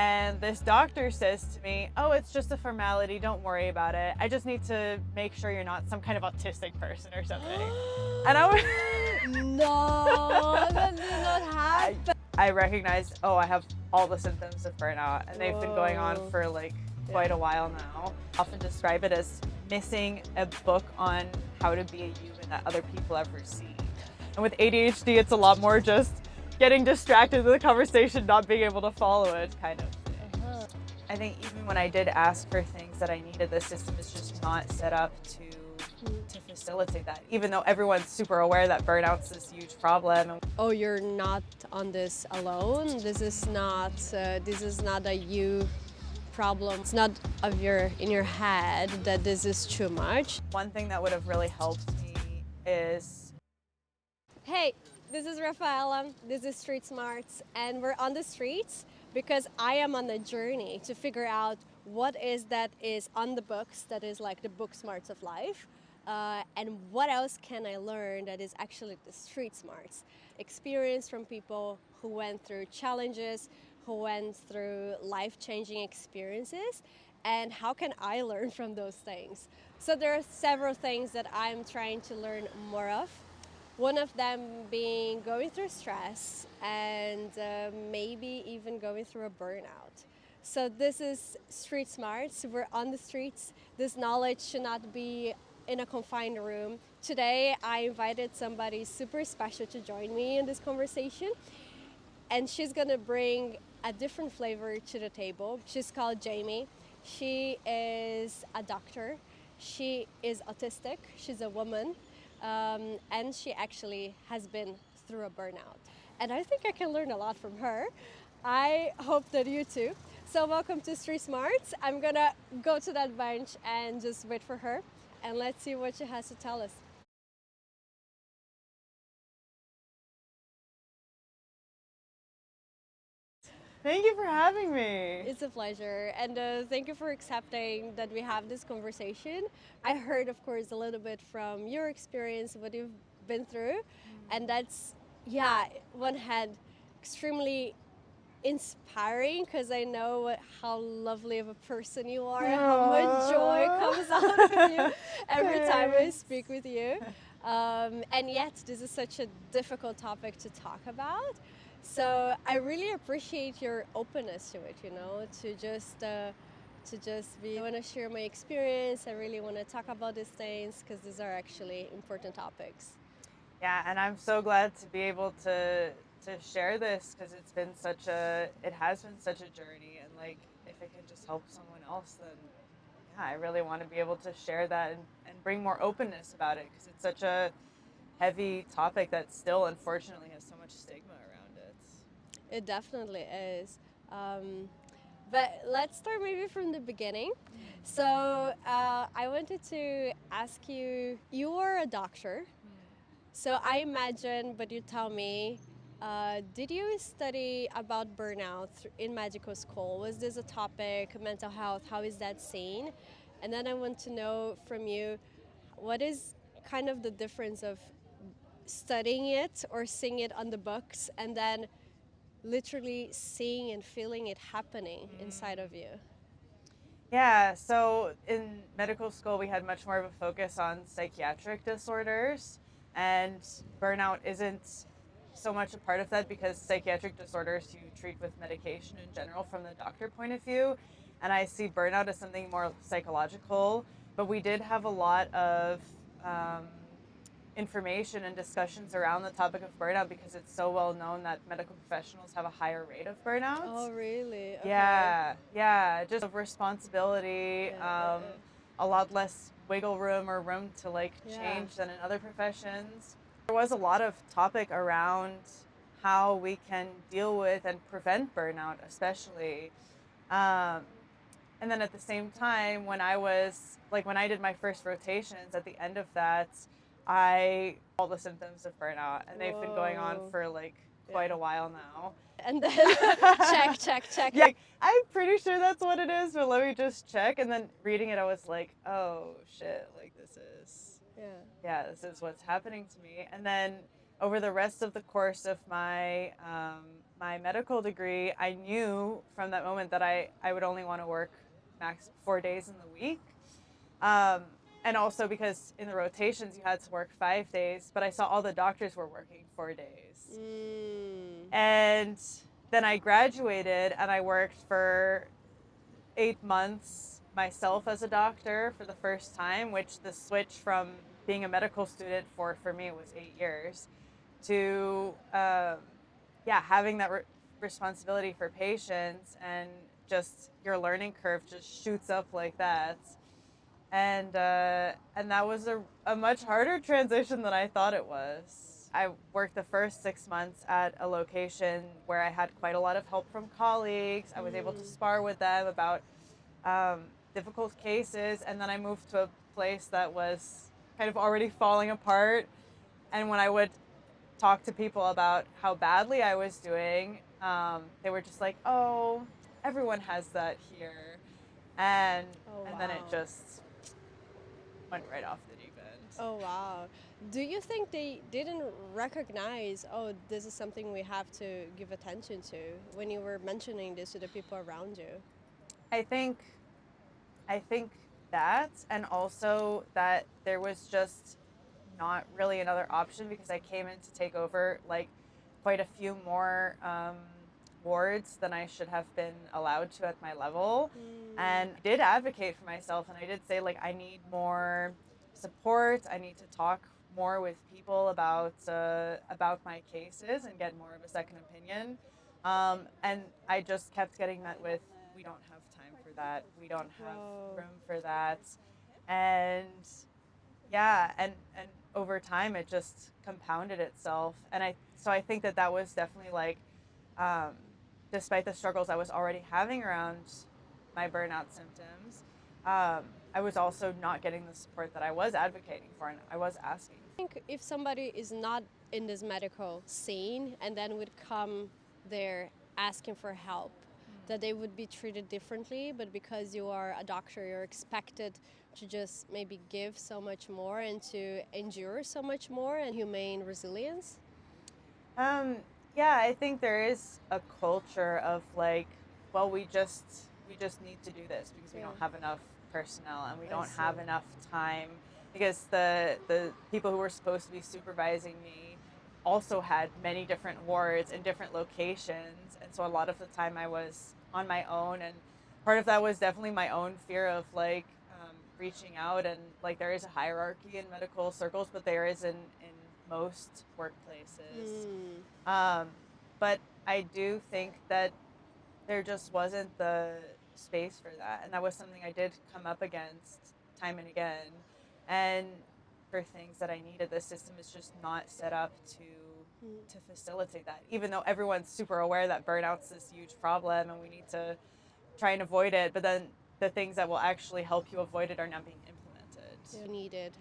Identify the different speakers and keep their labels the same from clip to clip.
Speaker 1: And this doctor says to me, oh, it's just a formality, don't worry about it. I just need to make sure you're not some kind of autistic person or something. And I was
Speaker 2: No, that did not happen.
Speaker 1: I recognized, oh, I have all the symptoms of burnout, and they've been going on for like quite a while now. I often describe it as missing a book on how to be a human that other people ever see. And with ADHD, it's a lot more just getting distracted in the conversation, not being able to follow it, kind of thing. I think even when I did ask for things that I needed, the system is just not set up to facilitate that, even though everyone's super aware that burnout's this huge problem.
Speaker 2: Oh, you're not on this alone. This is not a you problem. It's not in your head that this is too much.
Speaker 1: One thing that would have really helped me is...
Speaker 2: Hey, this is Rafaela, this is Street Smarts, and we're on the streets because I am on a journey to figure out what is on the books that is like the book smarts of life. And what else can I learn that is actually the street smarts? Experience from people who went through challenges, who went through life-changing experiences, and how can I learn from those things? So there are several things that I'm trying to learn more of. One of them being going through stress and maybe even going through a burnout. So this is Street Smarts. We're on the streets. This knowledge should not be in a confined room. Today, I invited somebody super special to join me in this conversation, and she's gonna bring a different flavor to the table. She's called Jamie. She is a doctor. She is autistic. She's a woman, and she actually has been through a burnout. And I think I can learn a lot from her. I hope that you too. So welcome to Street Smarts. I'm gonna go to that bench and just wait for her. And let's see what she has to tell us.
Speaker 1: Thank you for having me.
Speaker 2: It's a pleasure, and thank you for accepting that we have this conversation. I heard, of course, a little bit from your experience, what you've been through, and that's, one hand, extremely inspiring, because I know how lovely of a person you are, how much joy comes out of you every time I speak with you. And yet, this is such a difficult topic to talk about. So I really appreciate your openness to it, to just be, I want to share my experience. I really want to talk about these things because these are actually important topics.
Speaker 1: Yeah, and I'm so glad to be able to share this because it has been such a journey, and like if it can just help someone else, then I really want to be able to share that and bring more openness about it because it's such a heavy topic that still unfortunately has so much stigma around it.
Speaker 2: It definitely is. But let's start maybe from the beginning. So I wanted to ask you, you are a doctor. So I imagine, but you tell me, did you study about burnout in medical school? Was this a topic, mental health? How is that seen? And then I want to know from you, what is kind of the difference of studying it or seeing it on the books and then literally seeing and feeling it happening inside of you?
Speaker 1: Yeah, so in medical school we had much more of a focus on psychiatric disorders, and burnout isn't so much a part of that because psychiatric disorders you treat with medication in general from the doctor point of view, and I see burnout as something more psychological. But we did have a lot of information and discussions around the topic of burnout because it's so well known that medical professionals have a higher rate of burnout.
Speaker 2: Oh, really? Okay.
Speaker 1: Yeah, just of responsibility, a lot less wiggle room or room to change than in other professions. There was a lot of topic around how we can deal with and prevent burnout, especially. And then at the same time, when I did my first rotations, at the end of that, all the symptoms of burnout, and they've been going on for quite a while now.
Speaker 2: And then check.
Speaker 1: Yeah, I'm pretty sure that's what it is, but let me just check. And then reading it, I was like, oh shit, this is what's happening to me. And then over the rest of the course of my my medical degree, I knew from that moment that I would only want to work max 4 days in the week. Um, and also because in the rotations you had to work 5 days, but I saw all the doctors were working 4 days. And then I graduated and I worked for 8 months myself as a doctor for the first time, which the switch from being a medical student for me was 8 years to having that responsibility for patients, and just your learning curve just shoots up like that. And that was a much harder transition than I thought it was. I worked the first 6 months at a location where I had quite a lot of help from colleagues. I was able to spar with them about difficult cases, and then I moved to a place that was kind of already falling apart. And when I would talk to people about how badly I was doing, they were just like, "Oh, everyone has that here," and then it just went right off the deep end.
Speaker 2: Oh, wow. Do you think they didn't recognize, oh, this is something we have to give attention to when you were mentioning this to the people around you?
Speaker 1: I think that, and also that there was just not really another option, because I came in to take over like quite a few more wards than I should have been allowed to at my level. And I did advocate for myself, and I did say, like, I need more support. I need to talk more with people about my cases and get more of a second opinion. And I just kept getting met with, "We don't have time for that. We don't have room for that." And and over time it just compounded itself. And I think that was definitely like, despite the struggles I was already having around my burnout symptoms, I was also not getting the support that I was advocating for and I was asking.
Speaker 2: I think if somebody is not in this medical scene and then would come there asking for help, that they would be treated differently, but because you are a doctor, you're expected to just maybe give so much more and to endure so much more, and humane resilience.
Speaker 1: Yeah, I think there is a culture of like, well, we just need to do this because we don't have enough personnel and we don't have enough time, because the people who were supposed to be supervising me also had many different wards in different locations, and so a lot of the time I was on my own. And part of that was definitely my own fear of like reaching out, and like there is a hierarchy in medical circles, but there is in most workplaces. But I do think that there just wasn't the space for that, and that was something I did come up against time and again. And for things that I needed, the system is just not set up to facilitate that, even though everyone's super aware that burnout's this huge problem and we need to try and avoid it. But then the things that will actually help you avoid it are not being implemented.
Speaker 2: Needed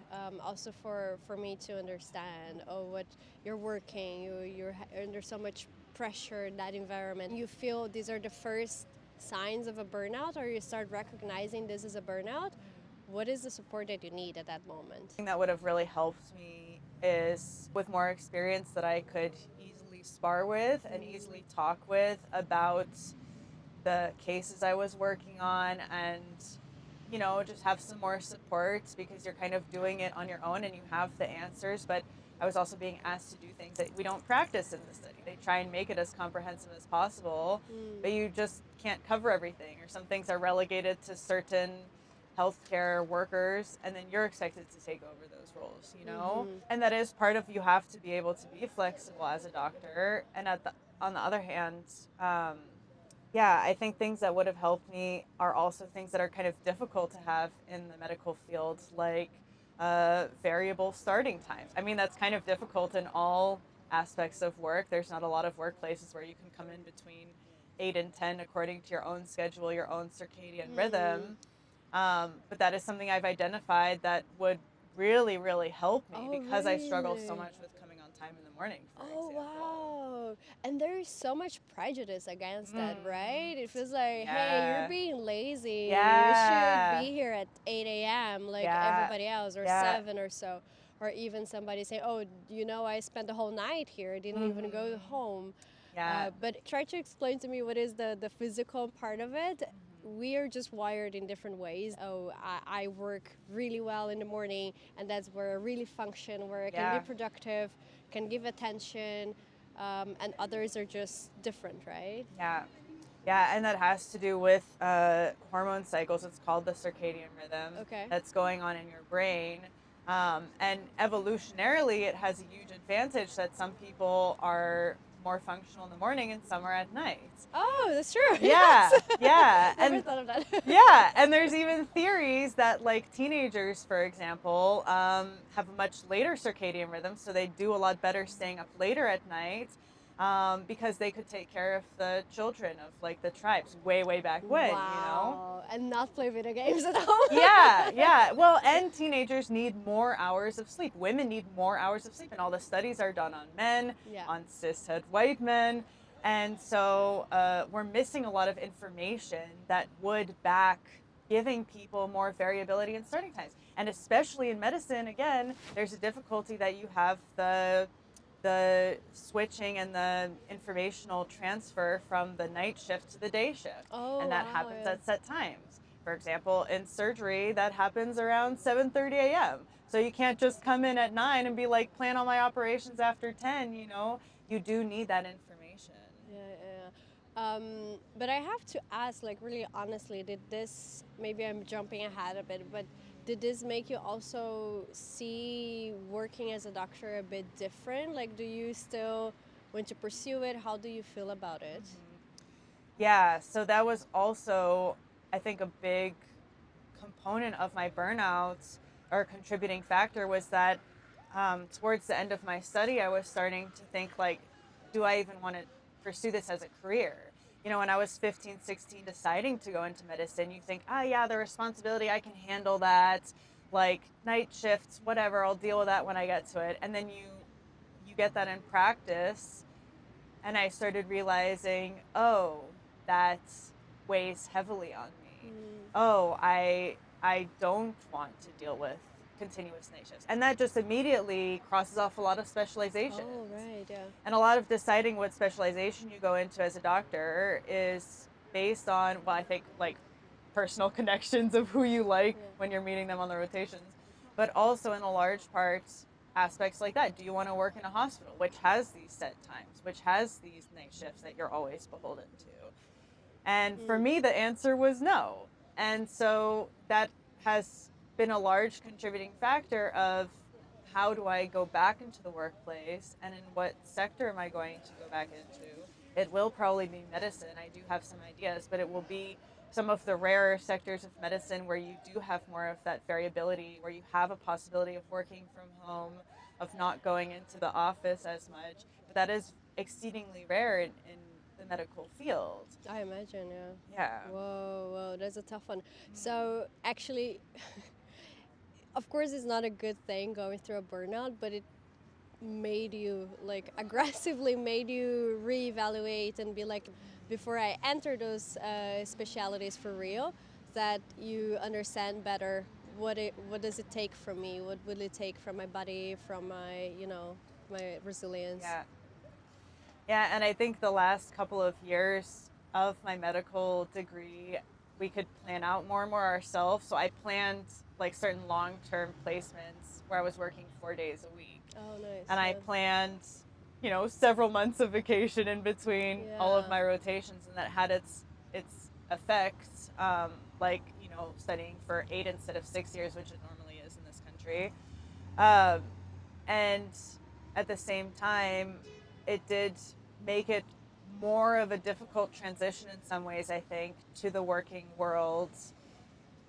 Speaker 2: also for me to understand, oh, what you're working, you're under so much pressure in that environment. You feel these are the first signs of a burnout, or you start recognizing this is a burnout. What is the support that you need at that moment?
Speaker 1: Thing that would have really helped me is with more experience that I could easily spar with and easily talk with about the cases I was working on, and just have some more support, because you're kind of doing it on your own and you have the answers. But I was also being asked to do things that we don't practice in the study. They try and make it as comprehensive as possible, but you just can't cover everything, or some things are relegated to certain healthcare workers, and then you're expected to take over those roles, And that is part of, you have to be able to be flexible as a doctor. And on the other hand, I think things that would have helped me are also things that are kind of difficult to have in the medical field, like variable starting times. I mean, that's kind of difficult in all aspects of work. There's not a lot of workplaces where you can come in between 8 and 10 according to your own schedule, your own circadian rhythm. But that is something I've identified that would really, really help me, because I struggle so much with coming on time in the morning, for example.
Speaker 2: Wow. And there is so much prejudice against that, right? It feels like, hey, you're being lazy. You should be here at 8 a.m. like everybody else, or 7 or so. Or even somebody saying, oh, I spent the whole night here. I didn't even go home.
Speaker 1: Yeah.
Speaker 2: But try to explain to me what is the physical part of it. We are just wired in different ways. Oh, I work really well in the morning, and that's where I really function, where I can be
Speaker 1: Yeah.
Speaker 2: productive, can give attention, and others are just different, right?
Speaker 1: Yeah. Yeah, and that has to do with hormone cycles. It's called the circadian rhythm
Speaker 2: Okay.
Speaker 1: that's going on in your brain. And evolutionarily, it has a huge advantage that some people are more functional in the morning and some are at night.
Speaker 2: Oh, that's true.
Speaker 1: Yeah,
Speaker 2: Yes.
Speaker 1: yeah.
Speaker 2: Never
Speaker 1: And
Speaker 2: thought of that.
Speaker 1: yeah, and there's even theories that, like, teenagers, for example, have a much later circadian rhythm, so they do a lot better staying up later at night, because they could take care of the children of, like, the tribes way back when, you know?
Speaker 2: Wow. And not play video games at home.
Speaker 1: Yeah, yeah. Well, and teenagers need more hours of sleep. Women need more hours of sleep, and all the studies are done on men,
Speaker 2: Yeah.
Speaker 1: on cishet white men. And so we're missing a lot of information that would back giving people more variability in starting times. And especially in medicine, again, there's a difficulty that you have the switching and the informational transfer from the night shift to the day shift.
Speaker 2: Oh,
Speaker 1: And that
Speaker 2: wow,
Speaker 1: happens
Speaker 2: yeah.
Speaker 1: at set times. For example, in surgery, that happens around 7:30 a.m. So you can't just come in at 9 and be like, plan all my operations after 10, you know? You do need that information.
Speaker 2: But I have to ask, like, really honestly, did this, maybe I'm jumping ahead a bit, but did this make you also see working as a doctor a bit different? Like, do you still want to pursue it? How do you feel about it?
Speaker 1: Yeah, so that was also, I think, a big component of my burnout, or contributing factor, was that towards the end of my study, I was starting to think, like, do I even want to pursue this as a career? You know, when I was 15, 16, deciding to go into medicine, you think, ah, yeah, the responsibility, I can handle that. Like, night shifts, whatever, I'll deal with that when I get to it. And then you get that in practice, and I started realizing, oh, that weighs heavily on me. Oh, I don't want to deal with continuous night shifts. And that just immediately crosses off a lot of specialization.
Speaker 2: Oh, right, yeah.
Speaker 1: And a lot of deciding what specialization you go into as a doctor is based on, well, I think, like, personal connections of who you like when you're meeting them on the rotations, but also in a large part aspects like that. Do you want to work in a hospital, which has these set times, which has these night shifts that you're always beholden to? And for me, the answer was no. And so that has been a large contributing factor of, how do I go back into the workplace, and in what sector am I going to go back into? It will probably be medicine. I do have some ideas, but it will be some of the rarer sectors of medicine where you do have more of that variability, where you have a possibility of working from home, of not going into the office as much. But that is exceedingly rare in the medical field.
Speaker 2: I imagine, yeah.
Speaker 1: Yeah.
Speaker 2: Whoa, that's a tough one. So actually, of course, it's not a good thing going through a burnout, but it made you, like, aggressively made you reevaluate and be like, before I enter those specialities for real, that you understand better what does it take from me, what will it take from my body, from my, my resilience.
Speaker 1: Yeah. Yeah, and I think the last couple of years of my medical degree, we could plan out more and more ourselves. So I planned, like, certain long-term placements where I was working 4 days a week.
Speaker 2: Oh, nice.
Speaker 1: And I planned, several months of vacation in between all of my rotations, and that had its effects, like, studying for 8 instead of 6 years, which it normally is in this country. And at the same time, it did make it more of a difficult transition in some ways, I think, to the working world,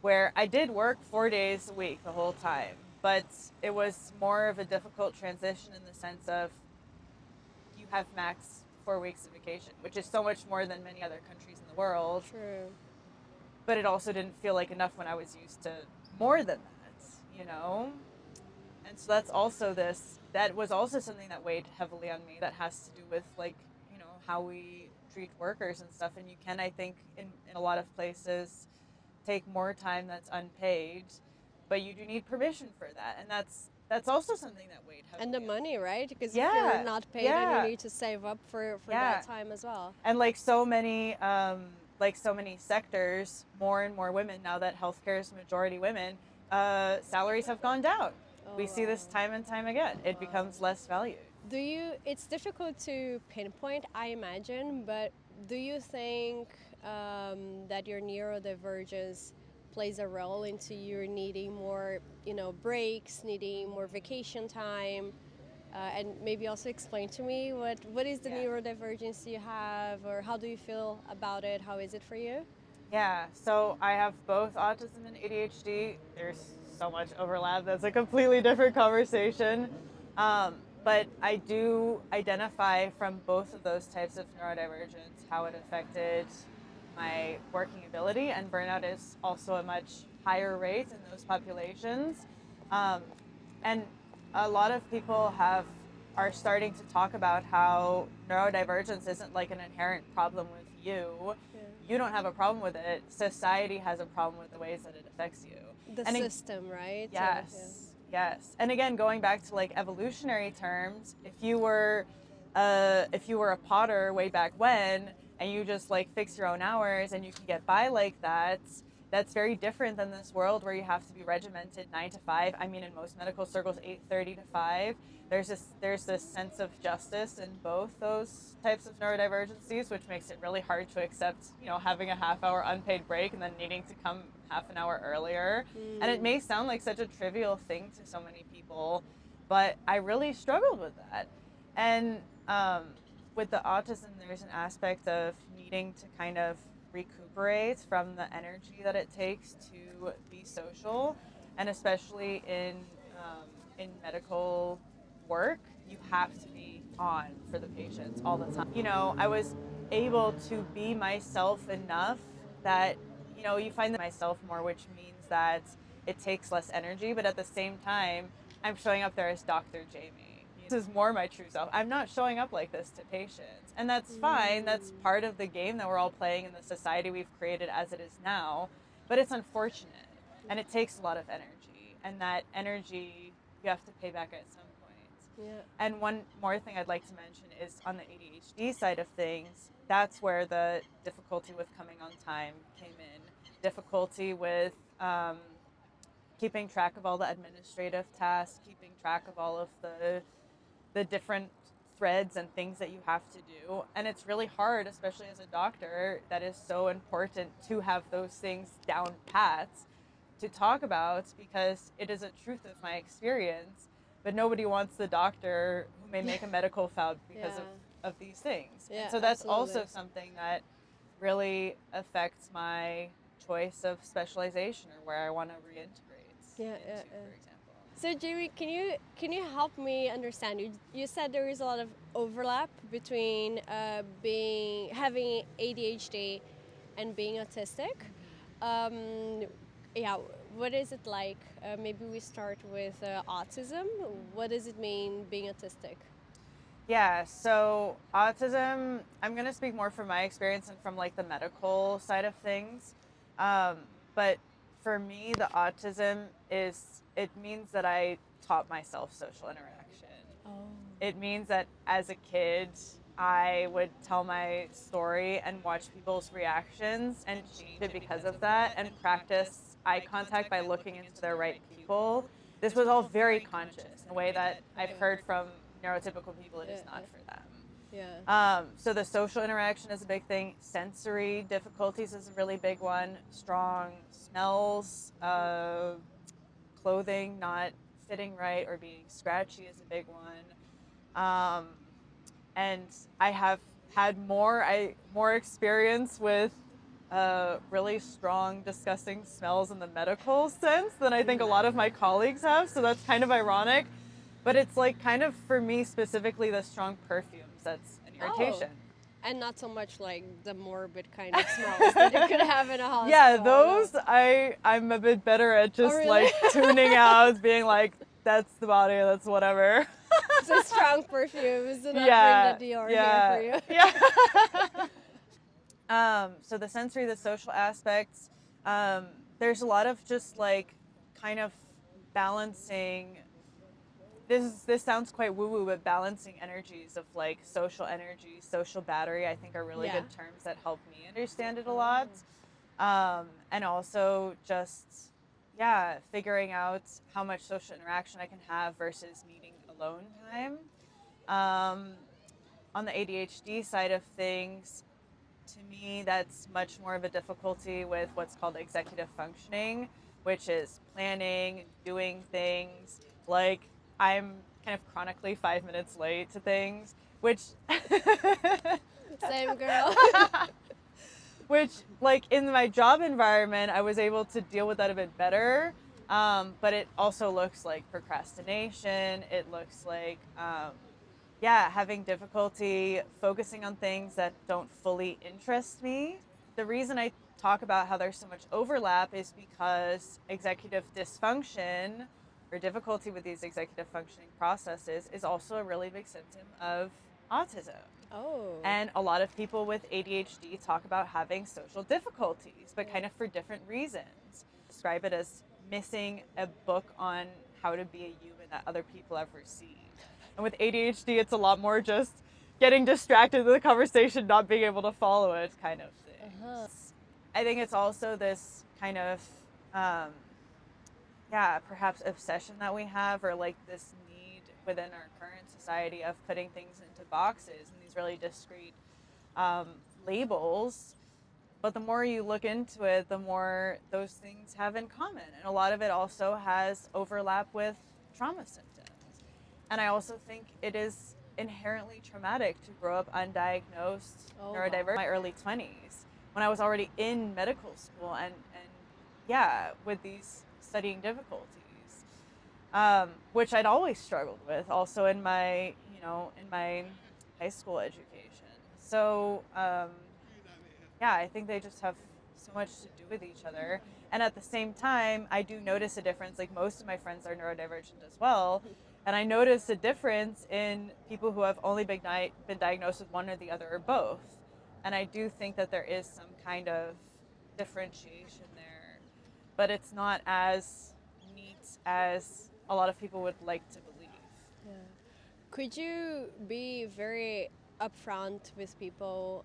Speaker 1: where I did work 4 days a week the whole time, but it was more of a difficult transition in the sense of, you have max 4 weeks of vacation, which is so much more than many other countries in the world.
Speaker 2: True.
Speaker 1: But it also didn't feel like enough when I was used to more than that, And so that was also something that weighed heavily on me, that has to do with, like, how we treat workers and stuff. And you can, I think, in a lot of places, take more time that's unpaid, but you do need permission for that. And that's also something that weighed heavily.
Speaker 2: And the money, right? Because if
Speaker 1: Yeah,
Speaker 2: you're not paid,
Speaker 1: yeah.
Speaker 2: then you need to save up for that time as well.
Speaker 1: And like so many sectors, more and more women, now that healthcare is majority women, salaries have gone down. We see this time and time again. It becomes less valued.
Speaker 2: It's difficult to pinpoint, I imagine, but do you think that your neurodivergence plays a role into you needing more, breaks, needing more vacation time? And maybe also explain to me what is the neurodivergence you have, or how do you feel about it? How is it for you?
Speaker 1: Yeah, so I have both autism and ADHD. There's so much overlap. That's a completely different conversation. But I do identify from both of those types of neurodivergence how it affected my working ability, and burnout is also a much higher rate in those populations. And a lot of people are starting to talk about how neurodivergence isn't like an inherent problem with you. You don't have a problem with it. Society has a problem with the ways that it affects you.
Speaker 2: The system, right?
Speaker 1: Yes, yes. And again, going back to like evolutionary terms, if you were a potter way back when, and you just like fix your own hours and you can get by like that, that's very different than this world where you have to be regimented 9 to 5. I mean, in most medical circles, 8:30 to 5. There's this sense of justice in both those types of neurodivergencies, which makes it really hard to accept, having a half-hour unpaid break and then needing to come half an hour earlier. And it may sound like such a trivial thing to so many people, but I really struggled with that. And with the autism, there's an aspect of needing to kind of recuperate from the energy that it takes to be social, and especially in medical work, you have to be on for the patients all the time. I was able to be myself enough that, you find myself more, which means that it takes less energy, but at the same time, I'm showing up there as Dr. Jamie. This is more my true self. I'm not showing up like this to patients, and that's fine. That's part of the game that we're all playing in the society we've created as it is now, but it's unfortunate, and it takes a lot of energy, and that energy you have to pay back at some point.
Speaker 2: Yeah.
Speaker 1: And one more thing I'd like to mention is on the ADHD side of things, that's where the difficulty with coming on time came in. Difficulty with keeping track of all the administrative tasks, keeping track of all of the different threads and things that you have to do. And it's really hard, especially as a doctor, that is so important to have those things down pat to talk about, because it is a truth of my experience, but nobody wants the doctor who may make a medical foul because of these things.
Speaker 2: Yeah,
Speaker 1: and so that's
Speaker 2: absolutely.
Speaker 1: also something that really affects my choice of specialization or where I want to reintegrate into, for example.
Speaker 2: So Jamie, can you help me understand? You said there is a lot of overlap between having ADHD and being autistic. What is it like? Maybe we start with autism. What does it mean being autistic?
Speaker 1: Yeah, so autism, I'm going to speak more from my experience and from like the medical side of things. But for me, the autism it means that I taught myself social interaction. It means that as a kid, I would tell my story and watch people's reactions and change it because of that, and practice eye contact by looking into the right people. This was all very conscious in a way that I've heard from neurotypical people it is not for them.
Speaker 2: Yeah.
Speaker 1: So the social interaction is a big thing. Sensory difficulties is a really big one. Strong smells, clothing not fitting right or being scratchy is a big one. And I have had more experience with really strong, disgusting smells in the medical sense than I think a lot of my colleagues have. So that's kind of ironic. But it's like kind of, for me specifically, the strong perfumes that's an irritation.
Speaker 2: And not so much like the morbid kind of smells that you could have in a hospital.
Speaker 1: Yeah, those I'm a bit better at just like tuning out, being like, that's the body, that's whatever.
Speaker 2: So strong perfumes do not bring the Dior here for you.
Speaker 1: Yeah. So the sensory, the social aspects, there's a lot of just like kind of balancing this sounds quite woo-woo, but balancing energies of like social energy, social battery, I think are really
Speaker 2: Yeah.
Speaker 1: good terms that help me understand it a lot. And also just, yeah, figuring out how much social interaction I can have versus needing alone time. Um, on the ADHD side of things, to me, that's much more of a difficulty with what's called executive functioning, which is planning, doing things. Like, I'm kind of chronically 5 minutes late to things, which
Speaker 2: Same girl.
Speaker 1: which, like, in my job environment, I was able to deal with that a bit better. But it also looks like procrastination. It looks like, yeah, having difficulty focusing on things that don't fully interest me. The reason I talk about how there's so much overlap is because executive dysfunction or difficulty with these executive functioning processes is also a really big symptom of autism.
Speaker 2: Oh.
Speaker 1: And a lot of people with ADHD talk about having social difficulties, but kind of for different reasons. Describe it as missing a book on how to be a human that other people have received. And with ADHD, it's a lot more just getting distracted in the conversation, not being able to follow it kind of thing. I think it's also this kind of, yeah, perhaps obsession that we have, or like this need within our current society of putting things into boxes and these really discrete labels. But the more you look into it, the more those things have in common. And a lot of it also has overlap with trauma symptoms. And I also think it is inherently traumatic to grow up undiagnosed neurodivergent in my early 20s when I was already in medical school and yeah, with these studying difficulties, which I'd always struggled with also in my, in my high school education. So, yeah, I think they just have so much to do with each other. And at the same time, I do notice a difference. Like, most of my friends are neurodivergent as well. And I notice a difference in people who have only been diagnosed with one or the other or both. And I do think that there is some kind of differentiation there. But it's not as neat as a lot of people would like to believe.
Speaker 2: Yeah. Could you be very upfront with people,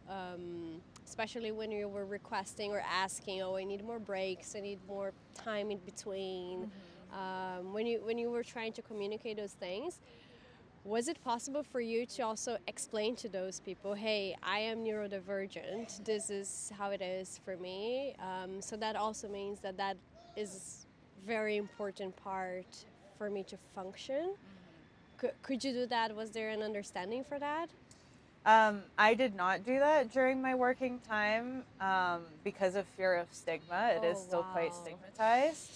Speaker 2: especially when you were requesting or asking, oh, I need more breaks, I need more time in between, when you were trying to communicate those things? Was it possible for you to also explain to those people, hey, I am neurodivergent, this is how it is for me? So that also means that that is very important part for me to function. Could you do that? Was there an understanding for that?
Speaker 1: I did not do that during my working time because of fear of stigma. It is still quite stigmatized.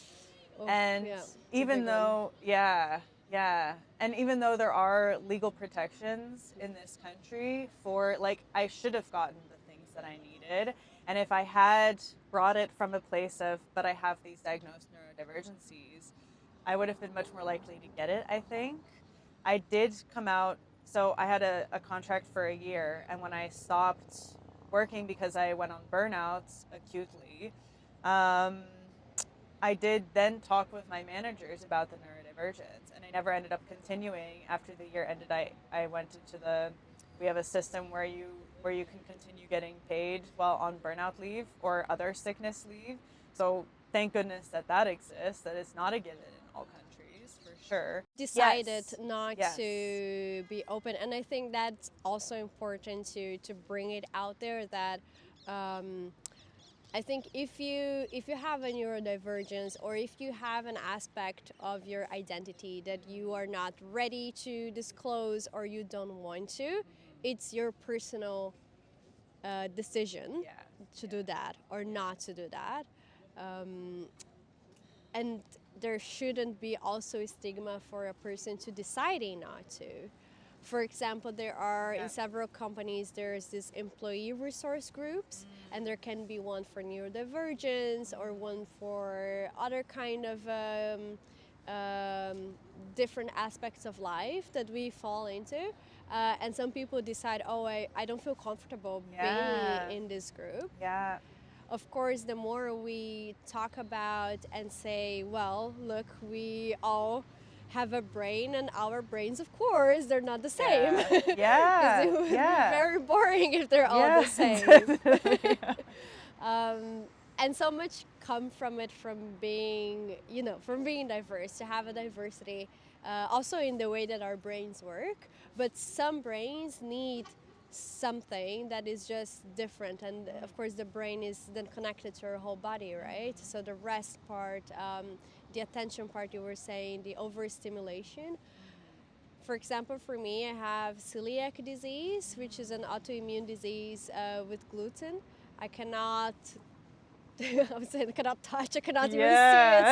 Speaker 2: Oh,
Speaker 1: And
Speaker 2: yeah,
Speaker 1: even though, yeah, and even though there are legal protections in this country for, like, I should have gotten the things that I needed. And if I had brought it from a place of, but I have these diagnosed neurodivergencies, I would have been much more likely to get it, I think. I did come out, so I had a contract for a year, and when I stopped working because I went on burnout acutely, I did then talk with my managers about the neurodivergence, and I never ended up continuing. After the year ended, I went into we have a system where you can continue getting paid while on burnout leave or other sickness leave. So thank goodness that exists, that it's not a given in all countries, for sure.
Speaker 2: Decided not to be open, and I think that's also important to bring it out there that I think if you have a neurodivergence, or if you have an aspect of your identity that you are not ready to disclose or you don't want to, it's your personal decision to do that or not to do that. And there shouldn't be also a stigma for a person to deciding not to. For example, there are in several companies, there's this employee resource groups, and there can be one for neurodivergence or one for other kind of different aspects of life that we fall into. And some people decide, oh, I don't feel comfortable being in this group.
Speaker 1: Yeah.
Speaker 2: Of course, the more we talk about and say, well, look, we all have a brain, and our brains, of course, they're not the same.
Speaker 1: Yeah.
Speaker 2: It would be
Speaker 1: Yeah.
Speaker 2: very boring if they're all the same.
Speaker 1: Definitely.
Speaker 2: And so much come from it, from being, from being diverse, to have a diversity, also in the way that our brains work. But some brains need something that is just different, and of course the brain is then connected to our whole body, right? So the rest part, the attention part you were saying, the overstimulation. For example, for me, I have celiac disease, which is an autoimmune disease with gluten. I cannot, I would say I cannot touch, I cannot even see it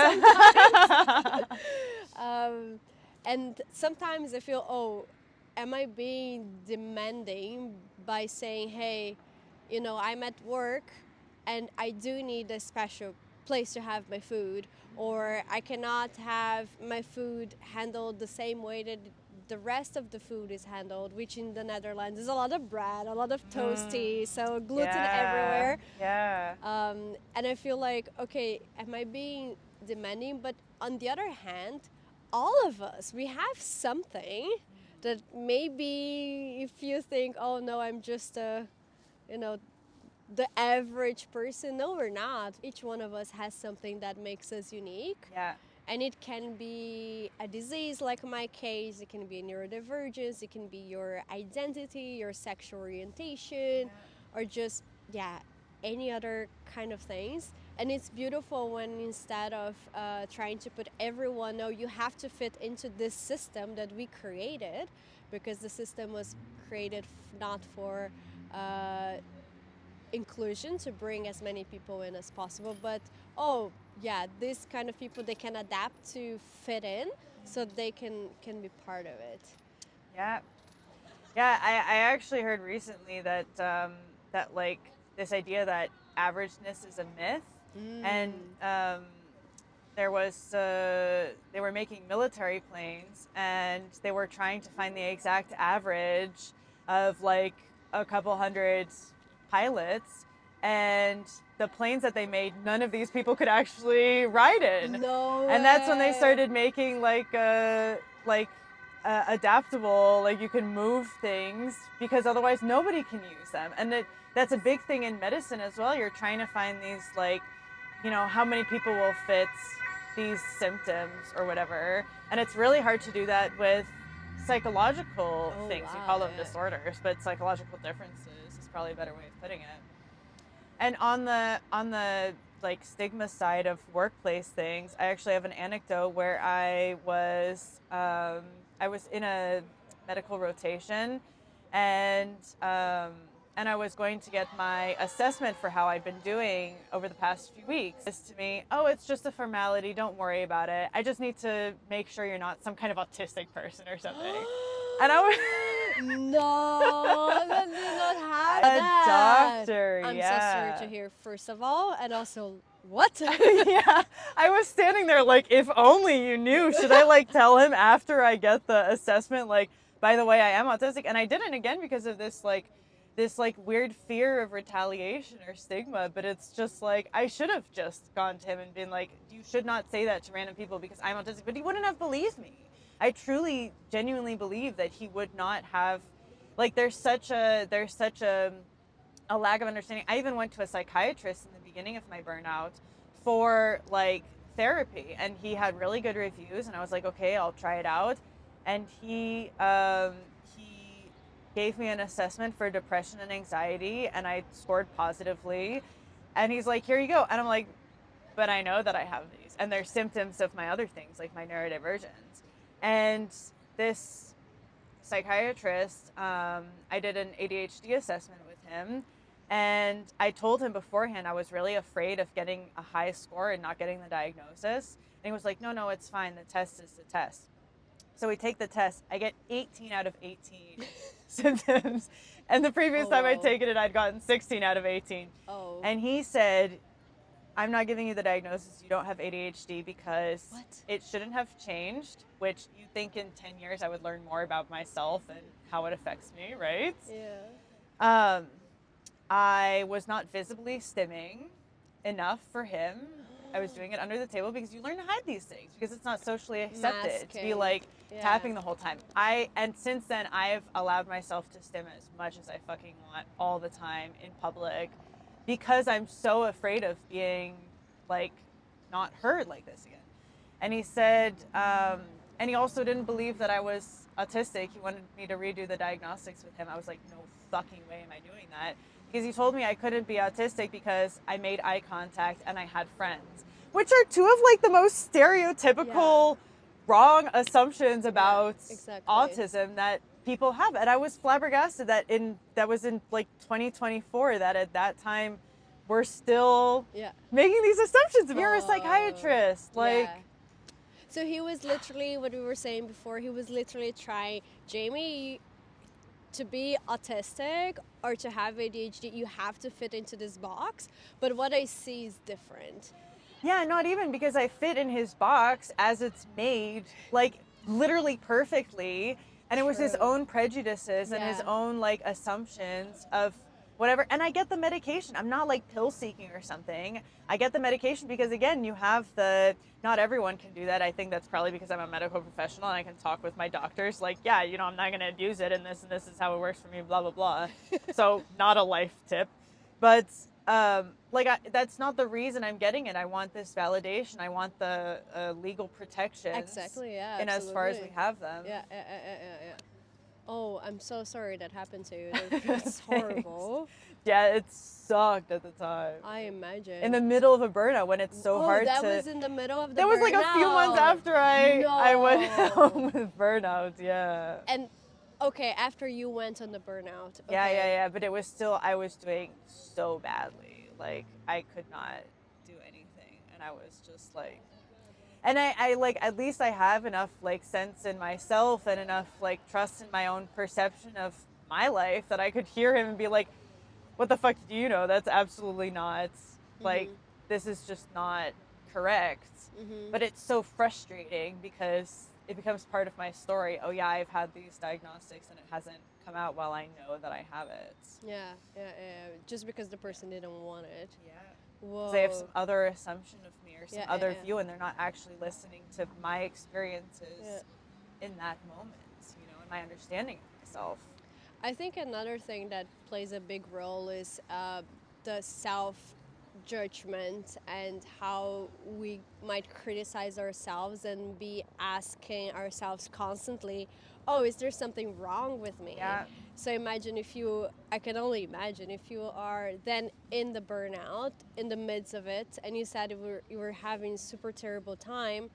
Speaker 2: sometimes. And sometimes I feel, oh, am I being demanding by saying, hey, I'm at work and I do need a special place to have my food, or I cannot have my food handled the same way that the rest of the food is handled, which in the Netherlands is a lot of bread, a lot of toasty, so gluten everywhere.
Speaker 1: Yeah.
Speaker 2: And I feel like, okay, am I being demanding? But on the other hand, all of us, we have something that maybe if you think, oh no, I'm just the average person. No, we're not. Each one of us has something that makes us unique.
Speaker 1: Yeah.
Speaker 2: And it can be a disease, like my case, it can be a neurodivergence, it can be your identity, your sexual orientation, or just, any other kind of things. And it's beautiful when, instead of trying to put everyone, no, you have to fit into this system that we created, because the system was created not for inclusion, to bring as many people in as possible, but this kind of people, they can adapt to fit in, so they can be part of it.
Speaker 1: Yeah. I actually heard recently that that like this idea that averageness is a myth, and there was they were making military planes, and they were trying to find the exact average of like a couple hundred pilots, and the planes that they made, none of these people could actually ride in.
Speaker 2: No way.
Speaker 1: And that's when they started making adaptable, like you can move things, because otherwise nobody can use them. And that's a big thing in medicine as well. You're trying to find these, like, how many people will fit these symptoms or whatever. And it's really hard to do that with psychological things. You call them disorders, but psychological differences is probably a better way of putting it. And on the like stigma side of workplace things, I actually have an anecdote where I was in a medical rotation, and I was going to get my assessment for how I'd been doing over the past few weeks. It's to me, oh, it's just a formality, don't worry about it. I just need to make sure you're not some kind of autistic person or something. And I was
Speaker 2: no, that did not have
Speaker 1: a
Speaker 2: that.
Speaker 1: doctor.
Speaker 2: I'm so sorry to hear, first of all, and also, what?
Speaker 1: Yeah, I was standing there like, if only you knew. Should I like tell him after I get the assessment, like, by the way, I am autistic? And I didn't, again, because of this weird fear of retaliation or stigma. But it's just like, I should have just gone to him and been like, you should not say that to random people because I'm autistic. But he wouldn't have believed me. I truly, genuinely believe that he would not have, like, there's such a lack of understanding. I even went to a psychiatrist in the beginning of my burnout for like therapy, and he had really good reviews, and I was like, okay, I'll try it out. And he gave me an assessment for depression and anxiety, and I scored positively. And he's like, here you go. And I'm like, but I know that I have these, and they're symptoms of my other things, like my neurodivergence. And this psychiatrist, I did an ADHD assessment with him, and I told him beforehand I was really afraid of getting a high score and not getting the diagnosis. And he was like, no, it's fine. The test is the test. So we take the test. I get 18 out of 18 symptoms. And the previous time I'd taken it, I'd gotten 16 out of 18.
Speaker 2: Oh.
Speaker 1: And he said, I'm not giving you the diagnosis. You don't have ADHD because it shouldn't have changed, which you think in 10 years I would learn more about myself and how it affects me, right?
Speaker 2: Yeah.
Speaker 1: I was not visibly stimming enough for him. I was doing it under the table because you learn to hide these things because it's not socially accepted to be
Speaker 2: Masking.
Speaker 1: like
Speaker 2: Yeah.
Speaker 1: tapping the whole time. And since then I've allowed myself to stim as much as I fucking want all the time in public because I'm so afraid of being like not heard like this again. And he said, and he also didn't believe that I was autistic. He wanted me to redo the diagnostics with him. I was like, no fucking way am I doing that. Because he told me I couldn't be autistic because I made eye contact and I had friends, which are two of like the most stereotypical wrong assumptions about autism that people have. And I was flabbergasted that was in like 2024, that at that time we're still making these assumptions. You're a psychiatrist. Like,
Speaker 2: so he was literally, what we were saying before, he was literally trying, Jamie, to be autistic or to have ADHD, you have to fit into this box. But what I see is different.
Speaker 1: Yeah, not even, because I fit in his box as it's made, like literally perfectly. And it was his own prejudices and his own like assumptions of whatever. And I get the medication. I'm not like pill seeking or something. I get the medication because, again, you have not everyone can do that. I think that's probably because I'm a medical professional and I can talk with my doctors like, yeah, I'm not going to abuse it and this is how it works for me, blah, blah, blah. So not a life tip. But that's not the reason I'm getting it. I want this validation. I want the legal protections.
Speaker 2: Exactly, yeah.
Speaker 1: In as far as we have them.
Speaker 2: Yeah. Oh, I'm so sorry that happened to you. That's horrible.
Speaker 1: Yeah, it sucked at the time.
Speaker 2: I imagine.
Speaker 1: In the middle of a burnout when it's so hard
Speaker 2: that was in the middle of the burnout.
Speaker 1: That was like a few months after I went home with burnout, yeah.
Speaker 2: And, okay, after you went on the burnout. Okay.
Speaker 1: Yeah. But it was still, I was doing so badly. Like, I could not do anything. And I was just like, and I like, at least I have enough like sense in myself and enough like trust in my own perception of my life that I could hear him and be like, what the fuck do you know? That's absolutely not, like, this is just not correct. But it's so frustrating because it becomes part of my story. Oh yeah, I've had these diagnostics and it hasn't come out while I know that I have it.
Speaker 2: Yeah. Just because the person didn't want it.
Speaker 1: Yeah.
Speaker 2: Whoa.
Speaker 1: They have some other assumption of me or some other view, and they're not actually listening to my experiences in that moment, and my understanding of myself.
Speaker 2: I think another thing that plays a big role is the self-judgment and how we might criticize ourselves and be asking ourselves constantly, oh, is there something wrong with me?
Speaker 1: Yeah.
Speaker 2: So I can only imagine if you are then in the burnout, in the midst of it, and you said you were having super terrible time,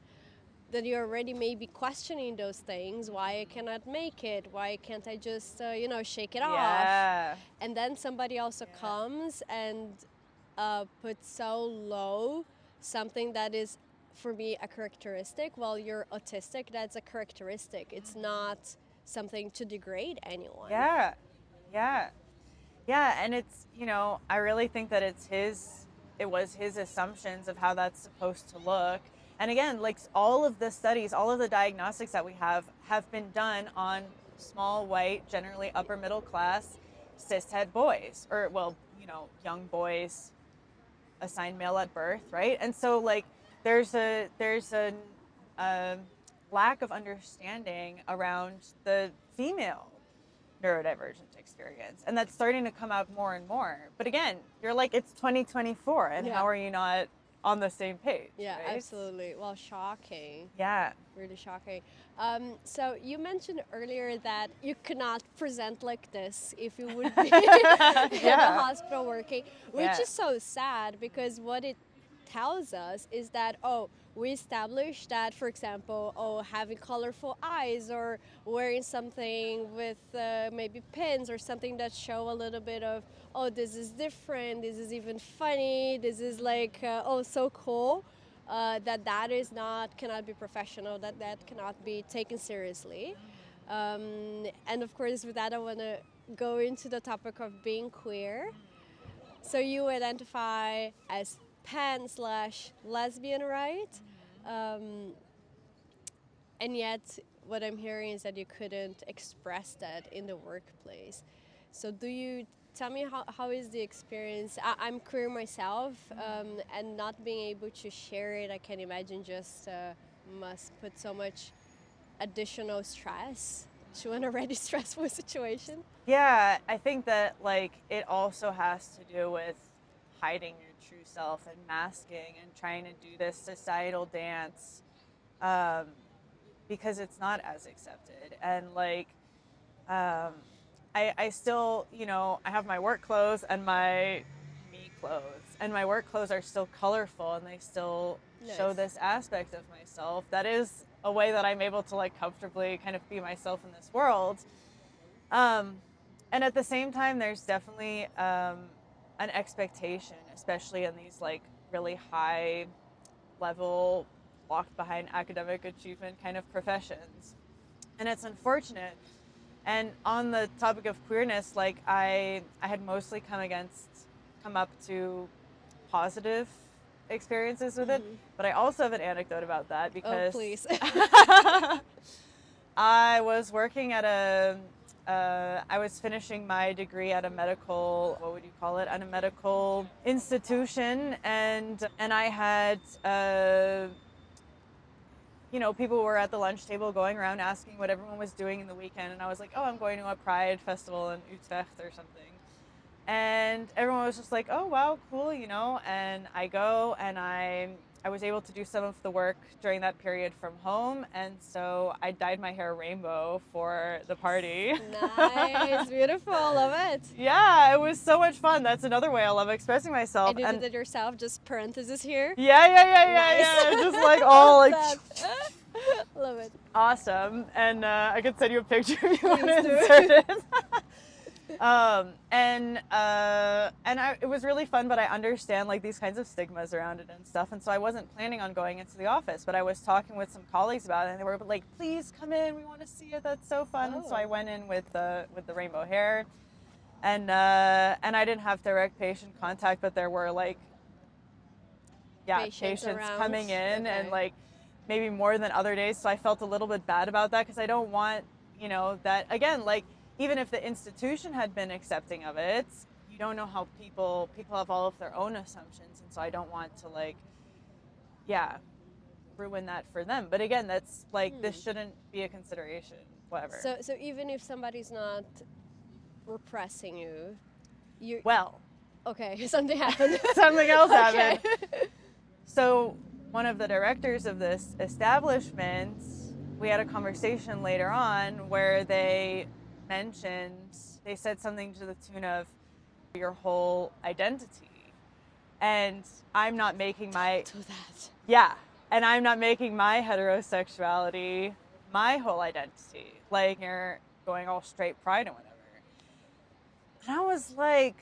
Speaker 2: that you're already maybe questioning those things. Why I cannot make it? Why can't I just, shake it off? And then somebody also comes and puts so low something that is, for me, a characteristic. Well, you're autistic, that's a characteristic. It's not something to degrade anyone.
Speaker 1: Yeah, and it's, I really think that it was his assumptions of how that's supposed to look. And again, like all of the studies, all of the diagnostics that we have been done on small, white, generally upper middle class, cishet boys, or young boys assigned male at birth, right? And so like there's a lack of understanding around the female neurodivergent experience, and that's starting to come out more and more. But again, you're like, it's 2024, and how are you not on the same page?
Speaker 2: Yeah,
Speaker 1: right?
Speaker 2: Absolutely. Well, shocking.
Speaker 1: Yeah.
Speaker 2: Really shocking. So you mentioned earlier that you could not present like this if you would be in the hospital working, which is so sad, because what it tells us is that, we established that, for example, having colorful eyes or wearing something with maybe pins or something that show a little bit of, this is different, this is even funny, this is like, so cool, that is cannot be professional, that cannot be taken seriously. And of course, with that, I want to go into the topic of being queer. So you identify as pan/lesbian, right? And yet what I'm hearing is that you couldn't express that in the workplace. So do you tell me how is the experience? I'm queer myself, and not being able to share it, I can imagine just must put so much additional stress to an already stressful situation.
Speaker 1: Yeah, I think that like it also has to do with hiding your true self and masking and trying to do this societal dance, um, because it's not as accepted. And like, um, I still, I have my work clothes and my me clothes, and my work clothes are still colorful and they still show
Speaker 2: Nice.
Speaker 1: this aspect of myself. That is a way that I'm able to like comfortably kind of be myself in this world. Um, and at the same time, there's definitely an expectation, especially in these like really high level, locked behind academic achievement kind of professions. And it's unfortunate. And on the topic of queerness, like I had mostly come up to positive experiences with it, but I also have an anecdote about that because
Speaker 2: Oh, please.
Speaker 1: I was working at I was finishing my degree at a medical, what would you call it, at a medical institution, and I had, people were at the lunch table going around asking what everyone was doing in the weekend, and I was like, oh, I'm going to a Pride festival in Utrecht or something. And everyone was just like, oh, wow, cool, and I go and I was able to do some of the work during that period from home, and so I dyed my hair rainbow for the party.
Speaker 2: Nice, beautiful, love it.
Speaker 1: Yeah, it was so much fun. That's another way I love expressing myself.
Speaker 2: And you did it yourself, just parentheses here?
Speaker 1: Yeah. Just like all like
Speaker 2: love it.
Speaker 1: awesome. And I could send you a picture if you want to
Speaker 2: do.
Speaker 1: insert it. It was really fun, but I understand like these kinds of stigmas around it and stuff. And so I wasn't planning on going into the office, but I was talking with some colleagues about it, and they were like, please come in, we want to see it, that's so fun. And so I went in with the rainbow hair, and I didn't have direct patient contact, but there were like, patients coming in, and like maybe more than other days. So I felt a little bit bad about that, because I don't want, that again, like, even if the institution had been accepting of it, you don't know how people have all of their own assumptions, and so I don't want to like, ruin that for them. But again, that's like, this shouldn't be a consideration, whatever.
Speaker 2: So even if somebody's not repressing you, okay, something happened.
Speaker 1: Something else happened. So one of the directors of this establishment, we had a conversation later on where they said something to the tune of your whole identity. And I'm not making and I'm not making my heterosexuality my whole identity. Like, you're going all straight pride and whatever. And I was like,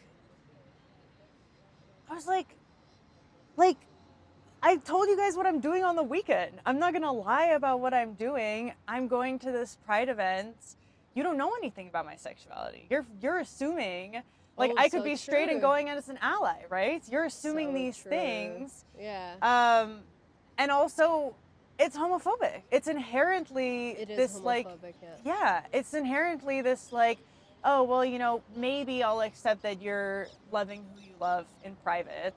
Speaker 1: I told you guys what I'm doing on the weekend. I'm not gonna lie about what I'm doing. I'm going to this pride event. You don't know anything about my sexuality. You're assuming, like, I could be straight and going as an ally, right? You're assuming these things.
Speaker 2: Yeah.
Speaker 1: And also, it's homophobic. It's inherently this like, it's inherently this like, oh, well, maybe I'll accept that you're loving who you love in private,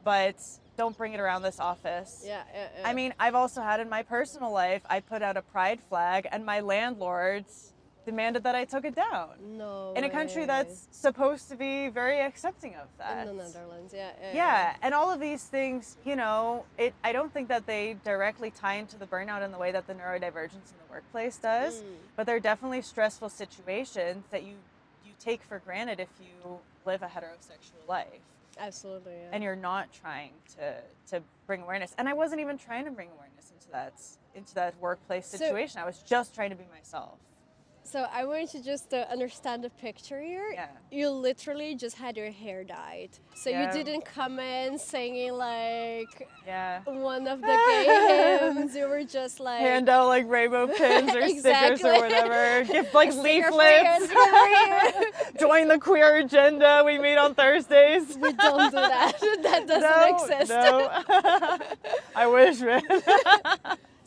Speaker 1: but don't bring it around this office.
Speaker 2: Yeah.
Speaker 1: I mean, I've also had in my personal life, I put out a pride flag and my landlords demanded that I took it down.
Speaker 2: No
Speaker 1: in a country that's supposed to be very accepting of that.
Speaker 2: In the Netherlands,
Speaker 1: Yeah, and all of these things, I don't think that they directly tie into the burnout in the way that the neurodivergence in the workplace does, but they're definitely stressful situations that you take for granted if you live a heterosexual life.
Speaker 2: Absolutely, yeah.
Speaker 1: And you're not trying to bring awareness. And I wasn't even trying to bring awareness into that workplace situation. I was just trying to be myself.
Speaker 2: So I want you just to understand the picture here.
Speaker 1: Yeah.
Speaker 2: You literally just had your hair dyed. So you didn't come in singing like one of the gay hymns. You were just like...
Speaker 1: hand out like rainbow pins or stickers or whatever. Give like leaflets. Join the queer agenda we meet on Thursdays.
Speaker 2: We don't do that. That doesn't exist.
Speaker 1: No. I wish, man.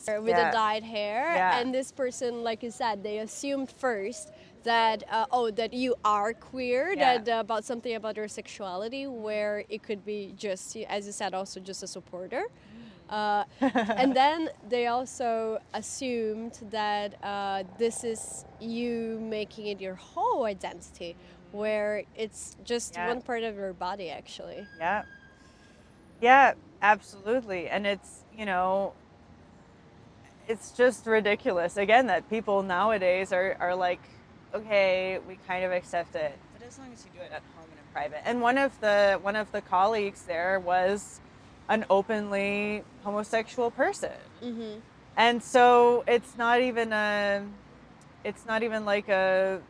Speaker 2: With the dyed hair, and this person, like you said, they assumed first that that you are queer,
Speaker 1: Yeah.
Speaker 2: that about something about your sexuality, where it could be just, as you said, also just a supporter. And then they also assumed that this is you making it your whole identity, where it's just
Speaker 1: Yeah.
Speaker 2: one part of your body, actually.
Speaker 1: Yeah. Yeah, absolutely. And it's, you know, it's just ridiculous again that people nowadays are like, okay, we kind of accept it, but as long as you do it at home and in private. And one of the colleagues there was an openly homosexual person.
Speaker 2: Mm-hmm.
Speaker 1: And so it's not even like a,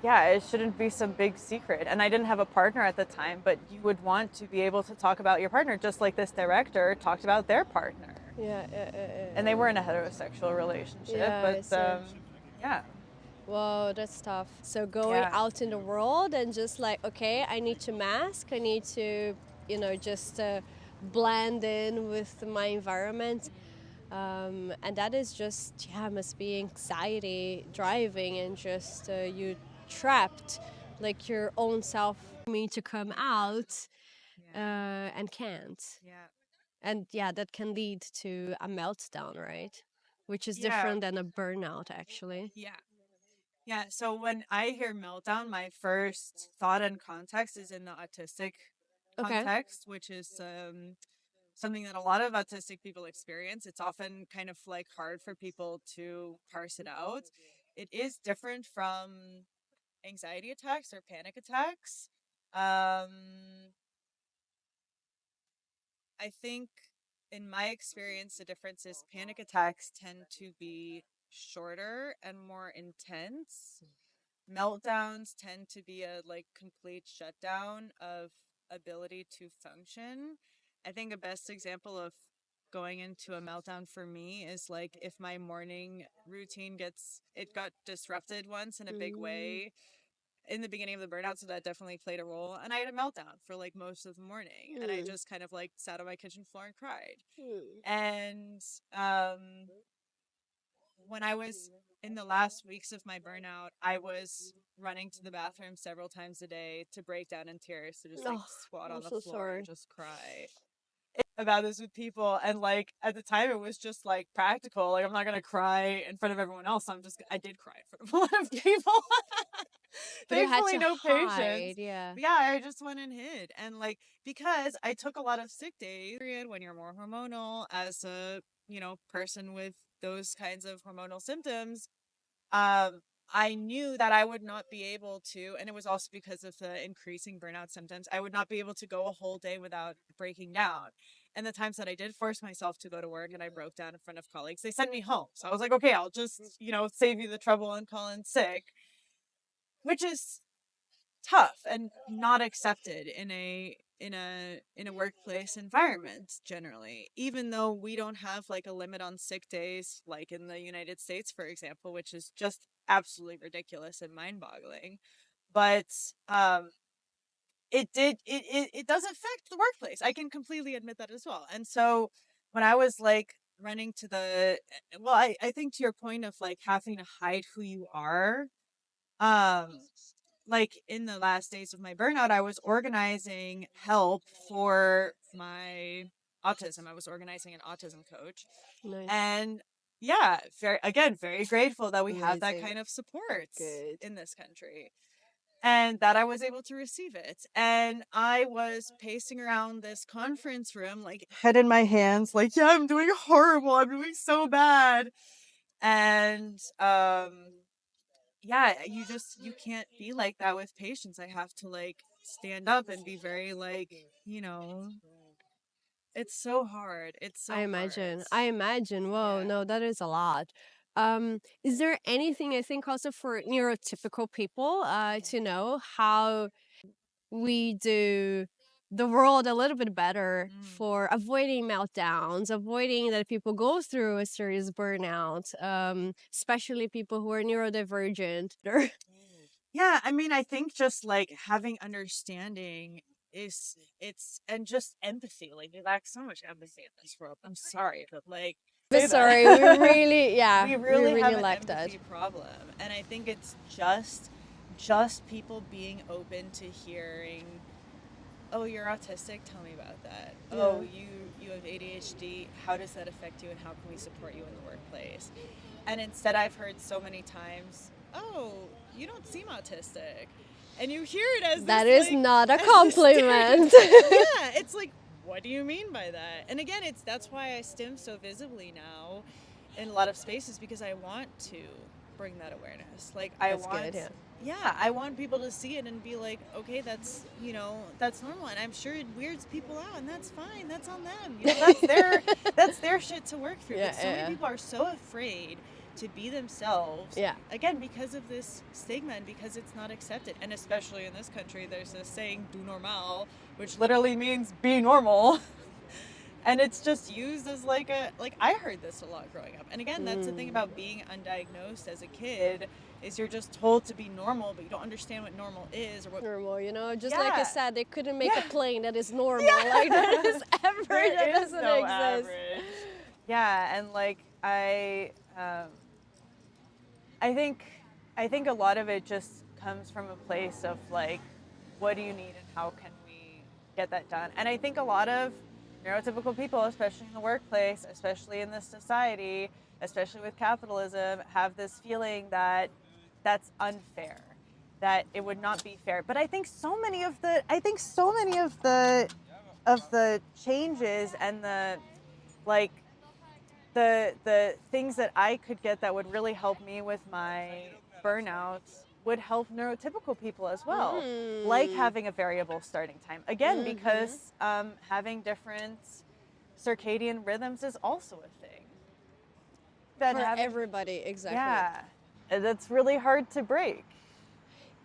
Speaker 1: yeah, it shouldn't be some big secret. And I didn't have a partner at the time, but you would want to be able to talk about your partner just like this director talked about their partner.
Speaker 2: Yeah,
Speaker 1: And they were in a heterosexual relationship,
Speaker 2: yeah, I
Speaker 1: but
Speaker 2: see.
Speaker 1: yeah.
Speaker 2: Whoa, that's tough. So going
Speaker 1: Yeah.
Speaker 2: out in the world and just like, okay, I need to mask, I need to, just blend in with my environment. And that is just, yeah, must be anxiety driving, and just you trapped, like your own self mean to come out and can't.
Speaker 1: Yeah.
Speaker 2: And yeah, that can lead to a meltdown, right? Which is
Speaker 1: Yeah.
Speaker 2: different than a burnout, actually.
Speaker 1: Yeah. Yeah. So when I hear meltdown, my first thought and context is in the autistic
Speaker 2: Okay.
Speaker 1: context, which is something that a lot of autistic people experience. It's often kind of like hard for people to parse it out. It is different from anxiety attacks or panic attacks. I think in my experience, the difference is panic attacks tend to be shorter and more intense. Meltdowns tend to be a like complete shutdown of ability to function. I think a best example of going into a meltdown for me is like if my morning routine got disrupted once in a big way in the beginning of the burnout, so that definitely played a role. And I had a meltdown for like most of the morning, and I just kind of like sat on my kitchen floor and cried. And when I was in the last weeks of my burnout, I was running to the bathroom several times a day to break down in tears, to just like
Speaker 2: Oh,
Speaker 1: squat
Speaker 2: I'm
Speaker 1: on the
Speaker 2: so
Speaker 1: floor and
Speaker 2: sorry.
Speaker 1: just cry about this with people. And like at the time it was just like practical, like I'm not gonna cry in front of everyone else, I did cry in front of a lot of people.
Speaker 2: But you had
Speaker 1: Thankfully
Speaker 2: to
Speaker 1: no
Speaker 2: hide,
Speaker 1: patience.
Speaker 2: yeah.
Speaker 1: But yeah, I just went and hid, and like because I took a lot of sick days when you're more hormonal as a, you know, person with those kinds of hormonal symptoms. um I knew that I would not be able to, and it was also because of the increasing burnout symptoms, I would not be able to go a whole day without breaking down. And the times that I did force myself to go to work and I broke down in front of colleagues, they sent me home. So I was like, okay, I'll just, you know, save you the trouble and call in sick, which is tough and not accepted in a workplace environment generally, even though we don't have like a limit on sick days like in the United States, for example, which is just absolutely ridiculous and mind-boggling. But it does affect the workplace. I can completely admit that as well. And so when I was like running to the, well, I think to your point of like having to hide who you are, um like in the last days of my burnout, I was organizing help for my autism. I was organizing an autism coach.
Speaker 2: Nice.
Speaker 1: And yeah, very grateful that we have that
Speaker 2: Amazing.
Speaker 1: kind of support
Speaker 2: Good.
Speaker 1: in this country and that I was able to receive it. And I was pacing around this conference room, like head in my hands, like, yeah, I'm doing horrible. I'm doing so bad. And yeah, you can't be like that with patients. I have to like stand up and be very like, you know, it's so hard. It's
Speaker 2: I
Speaker 1: so hard.
Speaker 2: imagine. I imagine. Whoa,
Speaker 1: Yeah.
Speaker 2: no, that is a lot. Is there anything, I think, also for neurotypical people to know how we do the world a little bit better
Speaker 1: Mm.
Speaker 2: for avoiding meltdowns, avoiding that people go through a serious burnout, especially people who are neurodivergent?
Speaker 1: Yeah, I mean, I think just like having understanding it's and just empathy. Like we lack so much empathy in this world. I'm sorry, but like
Speaker 2: But sorry, we really, yeah,
Speaker 1: we really have an
Speaker 2: like that.
Speaker 1: empathy problem, and I think it's just people being open to hearing, oh, you're autistic, tell me about that.
Speaker 2: Yeah.
Speaker 1: Oh, you have ADHD, how does that affect you, and how can we support you in the workplace? And instead I've heard so many times, oh, you don't seem autistic. And you hear it as
Speaker 2: that
Speaker 1: this,
Speaker 2: is
Speaker 1: like,
Speaker 2: not a
Speaker 1: as
Speaker 2: compliment.
Speaker 1: yeah, it's like, what do you mean by that? And again, that's why I stim so visibly now in a lot of spaces, because I want to bring that awareness. Like
Speaker 2: That's good, yeah.
Speaker 1: Yeah, I want people to see it and be like, okay, that's normal, and I'm sure it weirds people out, and that's fine. That's on them. That's their shit to work through.
Speaker 2: Yeah,
Speaker 1: But so many people are so afraid to be themselves.
Speaker 2: Yeah.
Speaker 1: Again, because of this stigma and because it's not accepted, and especially in this country, there's this saying "do normal," which literally means be normal. And it's just used as like I heard this a lot growing up. And again, that's the thing about being undiagnosed as a kid, is you're just told to be normal, but you don't understand what normal is or what
Speaker 2: Normal, just like I said, they couldn't make a plane that is normal.
Speaker 1: Yeah.
Speaker 2: Like that is average.
Speaker 1: There
Speaker 2: That
Speaker 1: is
Speaker 2: doesn't
Speaker 1: no
Speaker 2: exist.
Speaker 1: average. Yeah, and like I think a lot of it just comes from a place of like, what do you need and how can we get that done? And I think a lot of neurotypical people, especially in the workplace, especially in this society, especially with capitalism, have this feeling that that's unfair, that it would not be fair. But I think so many of the changes and the things that I could get that would really help me with my burnout would help neurotypical people as well. Like having a variable starting time. Again, because having different circadian rhythms is also a thing.
Speaker 2: For everybody, exactly.
Speaker 1: Yeah, that's really hard to break.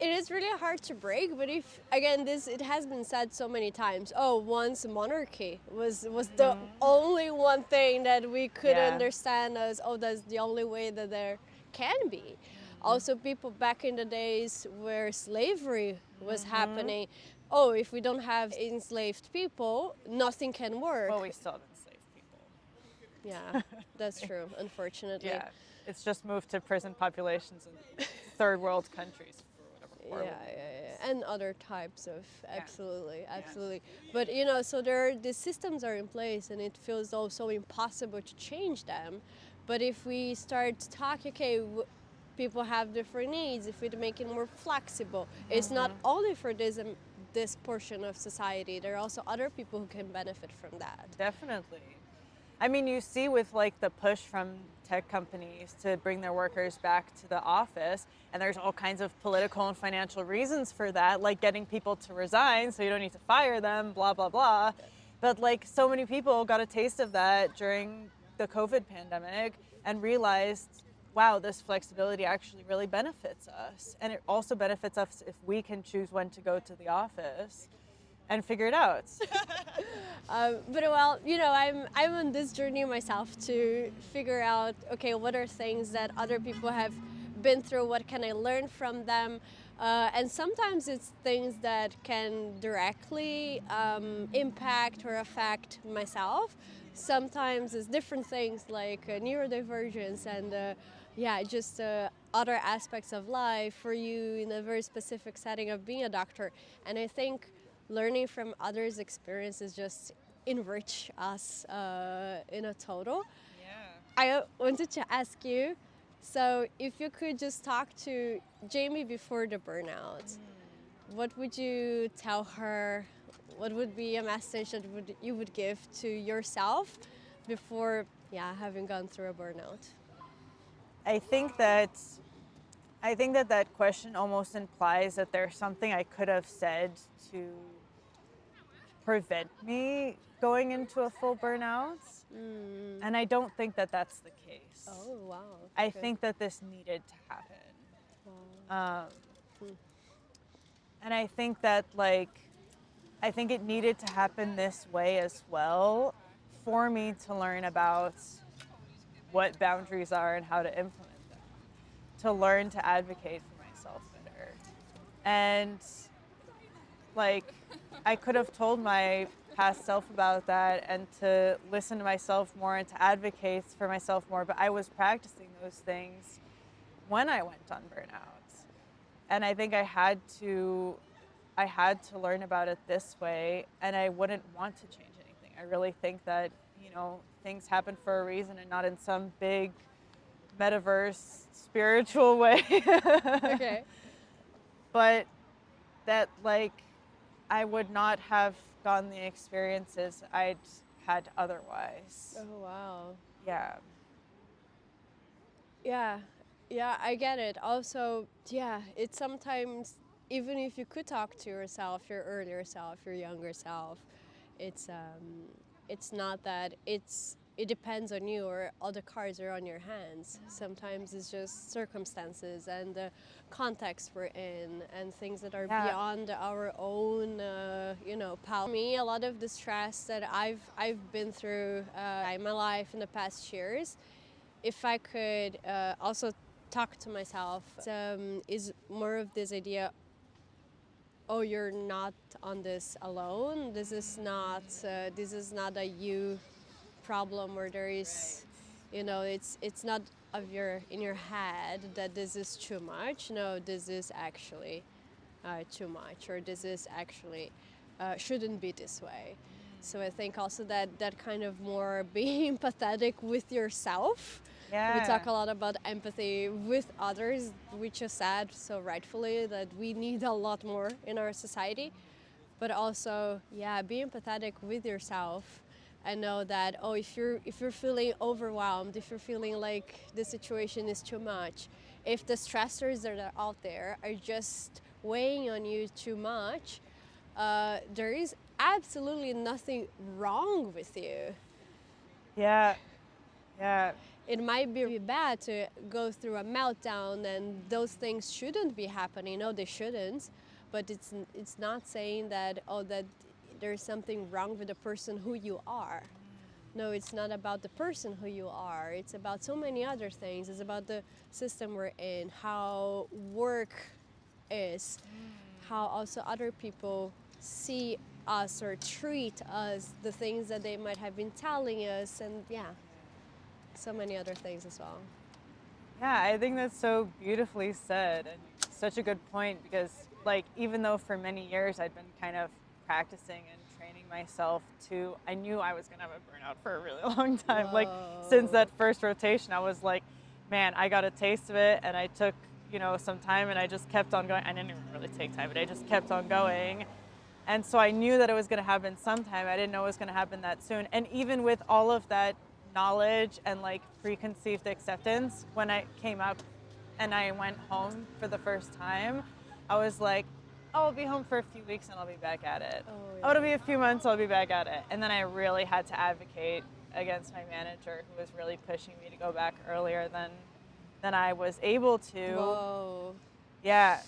Speaker 2: It is really hard to break, but it has been said so many times. Oh, once monarchy was the only one thing that we could understand as, oh, that's the only way that there can be. Also, people back in the days where slavery was happening, oh, if we don't have enslaved people, nothing can work.
Speaker 1: Well, we still have enslaved people.
Speaker 2: Yeah, that's true, unfortunately.
Speaker 1: Yeah, it's just moved to prison populations in third world countries.
Speaker 2: Yeah, and other types of absolutely. But so the systems are in place, and it feels so impossible to change them. But if we start to talk, okay, people have different needs. If we make it more flexible, it's not only for this portion of society. There are also other people who can benefit from that.
Speaker 1: Definitely. I mean, you see with like the push from tech companies to bring their workers back to the office, and there's all kinds of political and financial reasons for that, like getting people to resign so you don't need to fire them, blah, blah, blah. But like so many people got a taste of that during the COVID pandemic and realized, wow, this flexibility actually really benefits us. And it also benefits us if we can choose when to go to the office and figure it out.
Speaker 2: But well, I'm on this journey myself to figure out, okay, what are things that other people have been through? What can I learn from them? And sometimes it's things that can directly impact or affect myself. Sometimes it's different things like neurodivergence and just other aspects of life for you in a very specific setting of being a doctor. And I think learning from others' experiences just enrich us in a total. Yeah. I wanted to ask you, so if you could just talk to Jamie before the burnout, what would you tell her? What would be a message that you would give to yourself before having gone through a burnout?
Speaker 1: I think that question almost implies that there's something I could have said to prevent me going into a full burnout. And I don't think that that's the case.
Speaker 2: Oh, wow.
Speaker 1: I think that this needed to happen.
Speaker 2: Wow.
Speaker 1: And I think that it needed to happen this way as well for me to learn about what boundaries are and how to implement them, to learn to advocate for myself better. And like, I could have told my past self about that and to listen to myself more and to advocate for myself more, but I was practicing those things when I went on burnout. And I think I had to learn about it this way, and I wouldn't want to change anything. I really think that, you know, things happen for a reason and not in some big metaverse spiritual way.
Speaker 2: Okay.
Speaker 1: But that, like, I would not have gotten the experiences I'd had otherwise.
Speaker 2: Oh, wow.
Speaker 1: Yeah.
Speaker 2: Yeah, yeah, I get it. Also, yeah, it's sometimes, even if you could talk to yourself, your earlier self, your younger self, it's not that it depends on you or all the cards are on your hands. Sometimes it's just circumstances and the context we're in and things that are beyond our own, power. For me, a lot of the stress that I've been through in my life in the past years, if I could also talk to myself, is more of this idea, oh, you're not on this alone. This is not a you problem where there is, it's not in your head that this is too much. No, this is actually too much, or this is actually shouldn't be this way. So I think also that kind of more being empathetic with yourself.
Speaker 1: Yeah.
Speaker 2: We talk a lot about empathy with others, which is sad, so rightfully, that we need a lot more in our society. But also, be empathetic with yourself and know that, oh, if you're feeling overwhelmed, if you're feeling like the situation is too much, if the stressors that are out there are just weighing on you too much, there is absolutely nothing wrong with you.
Speaker 1: Yeah. Yeah.
Speaker 2: It might be bad to go through a meltdown, and those things shouldn't be happening. No, they shouldn't. But it's not saying that, that there's something wrong with the person who you are. No, it's not about the person who you are. It's about so many other things. It's about the system we're in, how work is, how also other people see us or treat us, the things that they might have been telling us, and so many other things as well.
Speaker 1: Yeah, I think that's so beautifully said, and such a good point, because, like, even though for many years I'd been kind of practicing and training myself I knew I was going to have a burnout for a really long time.
Speaker 2: Whoa.
Speaker 1: Like, since that first rotation, I was like, man, I got a taste of it, and I took, some time, and I just kept on going. I didn't even really take time, but I just kept on going. And so I knew that it was going to happen sometime. I didn't know it was going to happen that soon. And even with all of that knowledge and, like, preconceived acceptance, when I came up and I went home for the first time, I was like, oh, I'll be home for a few weeks and I'll be back at it. Oh, it'll be a few months, I'll be back at it. And then I really had to advocate against my manager, who was really pushing me to go back earlier than I was able to.
Speaker 2: Whoa.
Speaker 1: Yeah.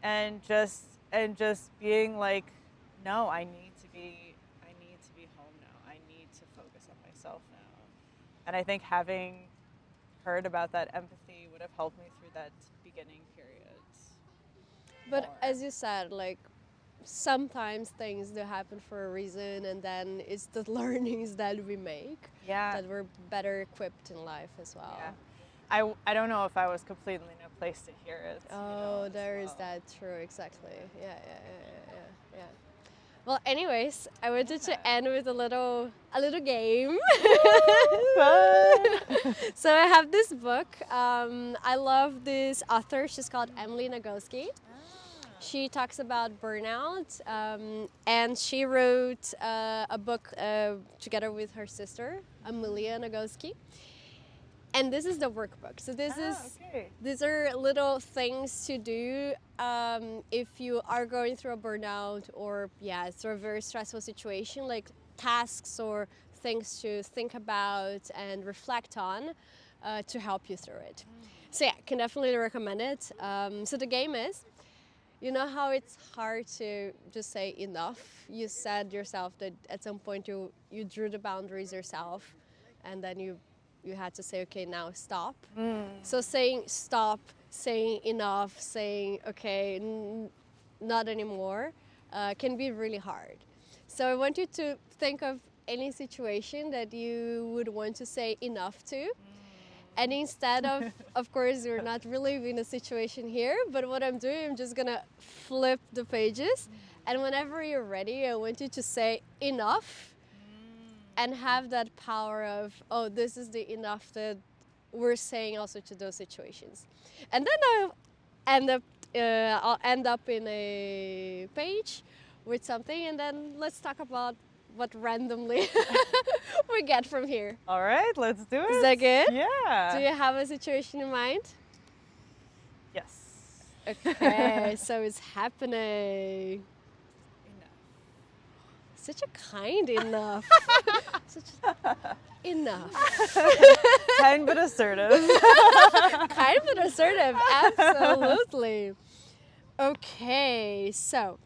Speaker 1: And just being like, no, I need to be home now. I need to focus on myself now. And I think having heard about that empathy would have helped me through that beginning period.
Speaker 2: But
Speaker 1: more.
Speaker 2: as you said, like, sometimes things do happen for a reason, and then it's the learnings that we make that we're better equipped in life as well.
Speaker 1: Yeah. I don't know if I was completely in a place to hear it.
Speaker 2: Oh, there is that, true, exactly. Yeah. Well, anyways, I wanted to end with a little game. So I have this book. I love this author. She's called Emily Nagoski. She talks about burnout, and she wrote a book together with her sister, Amelia Nagoski. And this is the workbook. So these are little things to do if you are going through a burnout or it's a very stressful situation, like tasks or things to think about and reflect on to help you through it. So I can definitely recommend it. So the game is, you know how it's hard to just say enough? You said yourself that at some point you drew the boundaries yourself, and then you had to say, okay, now stop. So saying stop, saying enough, saying, okay, not anymore, can be really hard. So I want you to think of any situation that you would want to say enough to. And instead of course, you're not reliving a situation here, but what I'm doing, I'm just gonna flip the pages. And whenever you're ready, I want you to say enough and have that power of, oh, this is the enough that we're saying also to those situations. And then I'll end up in a page with something, and then let's talk about what randomly we get from here.
Speaker 1: All right, let's do it.
Speaker 2: Is that good?
Speaker 1: Yeah.
Speaker 2: Do you have a situation in mind?
Speaker 1: Yes.
Speaker 2: Okay, so it's happening. Such a kind enough. Enough.
Speaker 1: Kind but assertive.
Speaker 2: Kind but assertive, absolutely. Okay, so,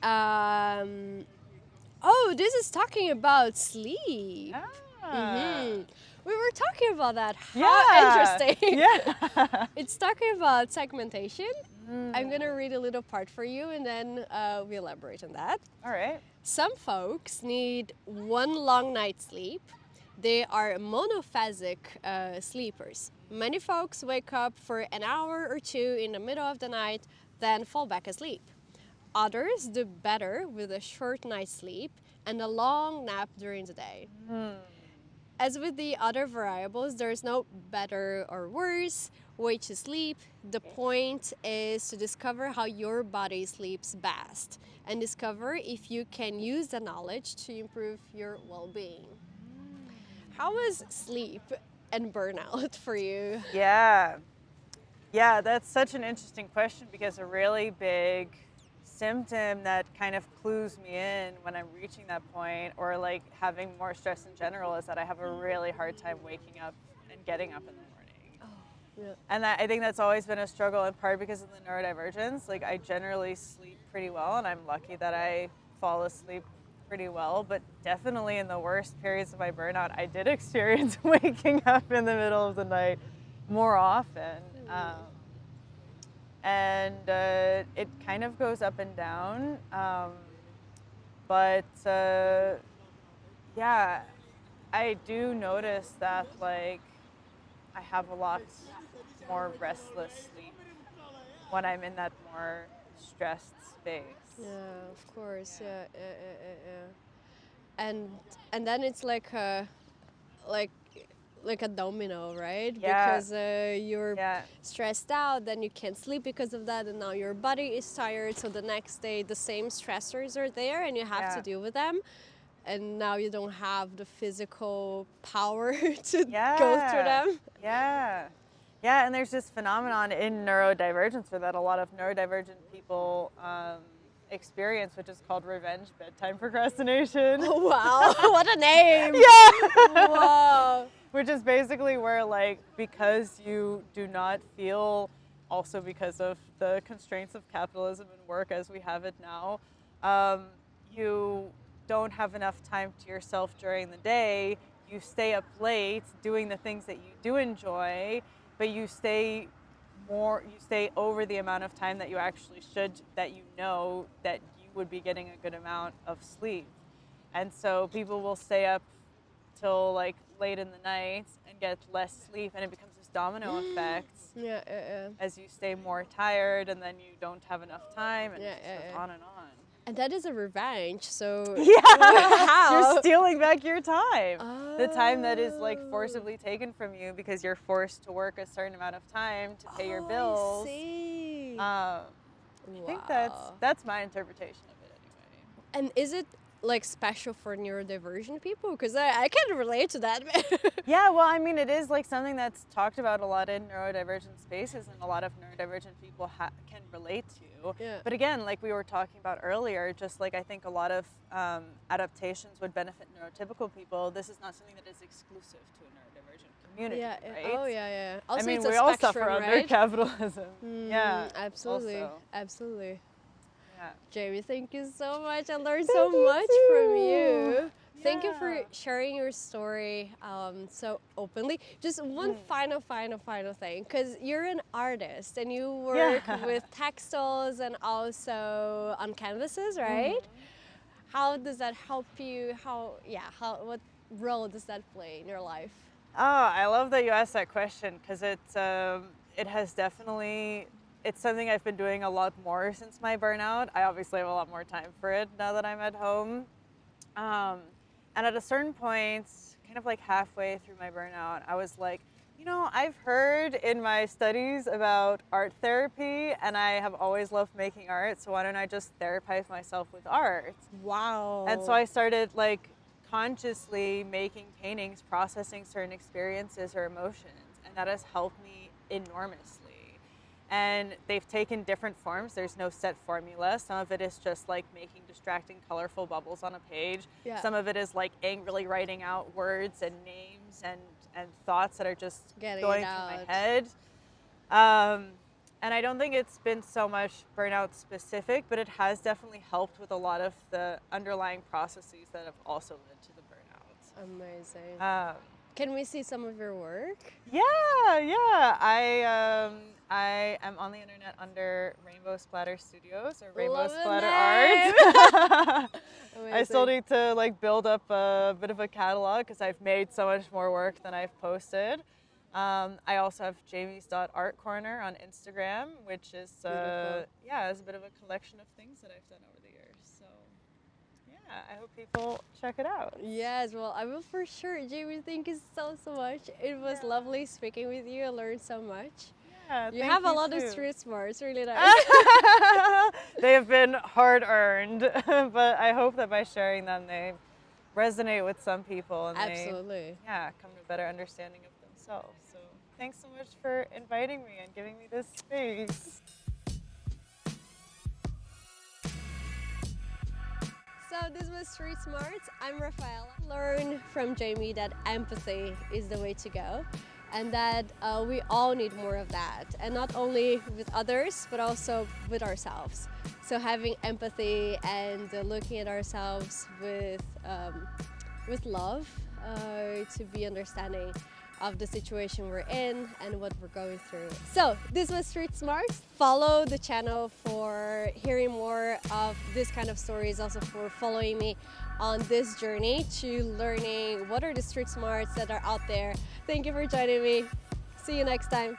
Speaker 2: oh, this is talking about sleep. We were talking about that. How interesting.
Speaker 1: Yeah.
Speaker 2: It's talking about segmentation. I'm going to read a little part for you, and then we elaborate on that.
Speaker 1: All right.
Speaker 2: Some folks need one long night's sleep. They are monophasic sleepers. Many folks wake up for an hour or two in the middle of the night, then fall back asleep. Others do better with a short night's sleep and a long nap during the day. As with the other variables, there is no better or worse way to sleep. The point is to discover how your body sleeps best and discover if you can use the knowledge to improve your well-being. How was sleep and burnout for you?
Speaker 1: Yeah, that's such an interesting question, because a really big symptom that kind of clues me in when I'm reaching that point, or like having more stress in general, is that I have a really hard time waking up and getting up in the morning.
Speaker 2: Yeah.
Speaker 1: And I think that's always been a struggle, in part because of the neurodivergence. Like, I generally sleep pretty well, and I'm lucky that I fall asleep pretty well, but definitely in the worst periods of my burnout, I did experience waking up in the middle of the night more often. And it kind of goes up and down. But yeah, I do notice that, like, I have a lot more restless sleep when I'm in that more stressed space.
Speaker 2: Yeah, of course. Yeah. And then it's like a domino, right?
Speaker 1: Yeah.
Speaker 2: Because you're stressed out, then you can't sleep because of that, and now your body is tired. So the next day, the same stressors are there, and you have to deal with them. And now you don't have the physical power to go through them.
Speaker 1: Yeah, and there's this phenomenon in neurodivergence, or that a lot of neurodivergent people experience, which is called revenge bedtime procrastination.
Speaker 2: Oh, wow, what a name!
Speaker 1: Yeah!
Speaker 2: Wow.
Speaker 1: Which is basically where, like, because you do not feel, also because of the constraints of capitalism and work as we have it now, you don't have enough time to yourself during the day. You stay up late doing the things that you do enjoy, but you stay over the amount of time that you actually should, that you know that you would be getting a good amount of sleep. And so people will stay up till, like, late in the night and get less sleep, and it becomes this domino effect. As you stay more tired, and then you don't have enough time, and it just goes on and on.
Speaker 2: And that is a revenge, so
Speaker 1: how? You're stealing back your time. The time that is, like, forcibly taken from you because you're forced to work a certain amount of time to pay your bills.
Speaker 2: I see.
Speaker 1: I think that's my interpretation of it anyway.
Speaker 2: And is it, like, special for neurodivergent people? Because I can relate to that.
Speaker 1: Yeah, well, I mean, it is, like, something that's talked about a lot in neurodivergent spaces, and a lot of neurodivergent people can relate to.
Speaker 2: Yeah.
Speaker 1: But again, like we were talking about earlier, just like I think a lot of adaptations would benefit neurotypical people, this is not something that is exclusive to a neurodivergent community, right?
Speaker 2: Oh, yeah. Also,
Speaker 1: I mean,
Speaker 2: it's a
Speaker 1: we all
Speaker 2: spectrum,
Speaker 1: suffer under
Speaker 2: right?
Speaker 1: capitalism.
Speaker 2: Absolutely.
Speaker 1: Also.
Speaker 2: Absolutely.
Speaker 1: Yeah.
Speaker 2: Jamie, thank you so much. I learned so much from you. Thank you for sharing your story so openly. Just one final thing, because you're an artist and you work with textiles and also on canvases, right? How does that help you? What role does that play in your life?
Speaker 1: Oh, I love that you asked that question because it has definitely, it's something I've been doing a lot more since my burnout. I obviously have a lot more time for it now that I'm at home. And at a certain point, kind of like halfway through my burnout, I was like, you know, I've heard in my studies about art therapy and I have always loved making art, so why don't I just therapize myself with art?
Speaker 2: Wow.
Speaker 1: And so I started like consciously making paintings, processing certain experiences or emotions, and that has helped me enormously. And they've taken different forms. There's no set formula. Some of it is just like making distracting, colorful bubbles on a page.
Speaker 2: Yeah.
Speaker 1: Some of it is like angrily writing out words and names and thoughts that are just going through my head. And I don't think it's been so much burnout specific, but it has definitely helped with a lot of the underlying processes that have also led to the burnout.
Speaker 2: Amazing. Can we see some of your work?
Speaker 1: Yeah. I am on the internet under Rainbow Splatter Studios or Rainbow Splatter Art. I still need to like build up a bit of a catalog because I've made so much more work than I've posted. I also have Jamie's.art corner on Instagram, which is is a bit of a collection of things that I've done over the years. So I hope people check it out.
Speaker 2: Yes, well, I will for sure. Jamie, thank you so much. It was lovely speaking with you. I learned so much.
Speaker 1: Yeah,
Speaker 2: you have a lot of street smarts, really nice.
Speaker 1: They have been hard earned, but I hope that by sharing them, they resonate with some people and they come to a better understanding of themselves. So thanks so much for inviting me and giving me this space.
Speaker 2: So this was Street Smarts. I'm Rafaela. Learn from Jamie that empathy is the way to go and that we all need more of that. And not only with others, but also with ourselves. So having empathy and looking at ourselves with love to be understanding of the situation we're in and what we're going through. So this was Street Smarts. Follow the channel for hearing more of this kind of stories, also for following me on this journey to learning what are the street smarts that are out there. Thank you for joining me. See you next time.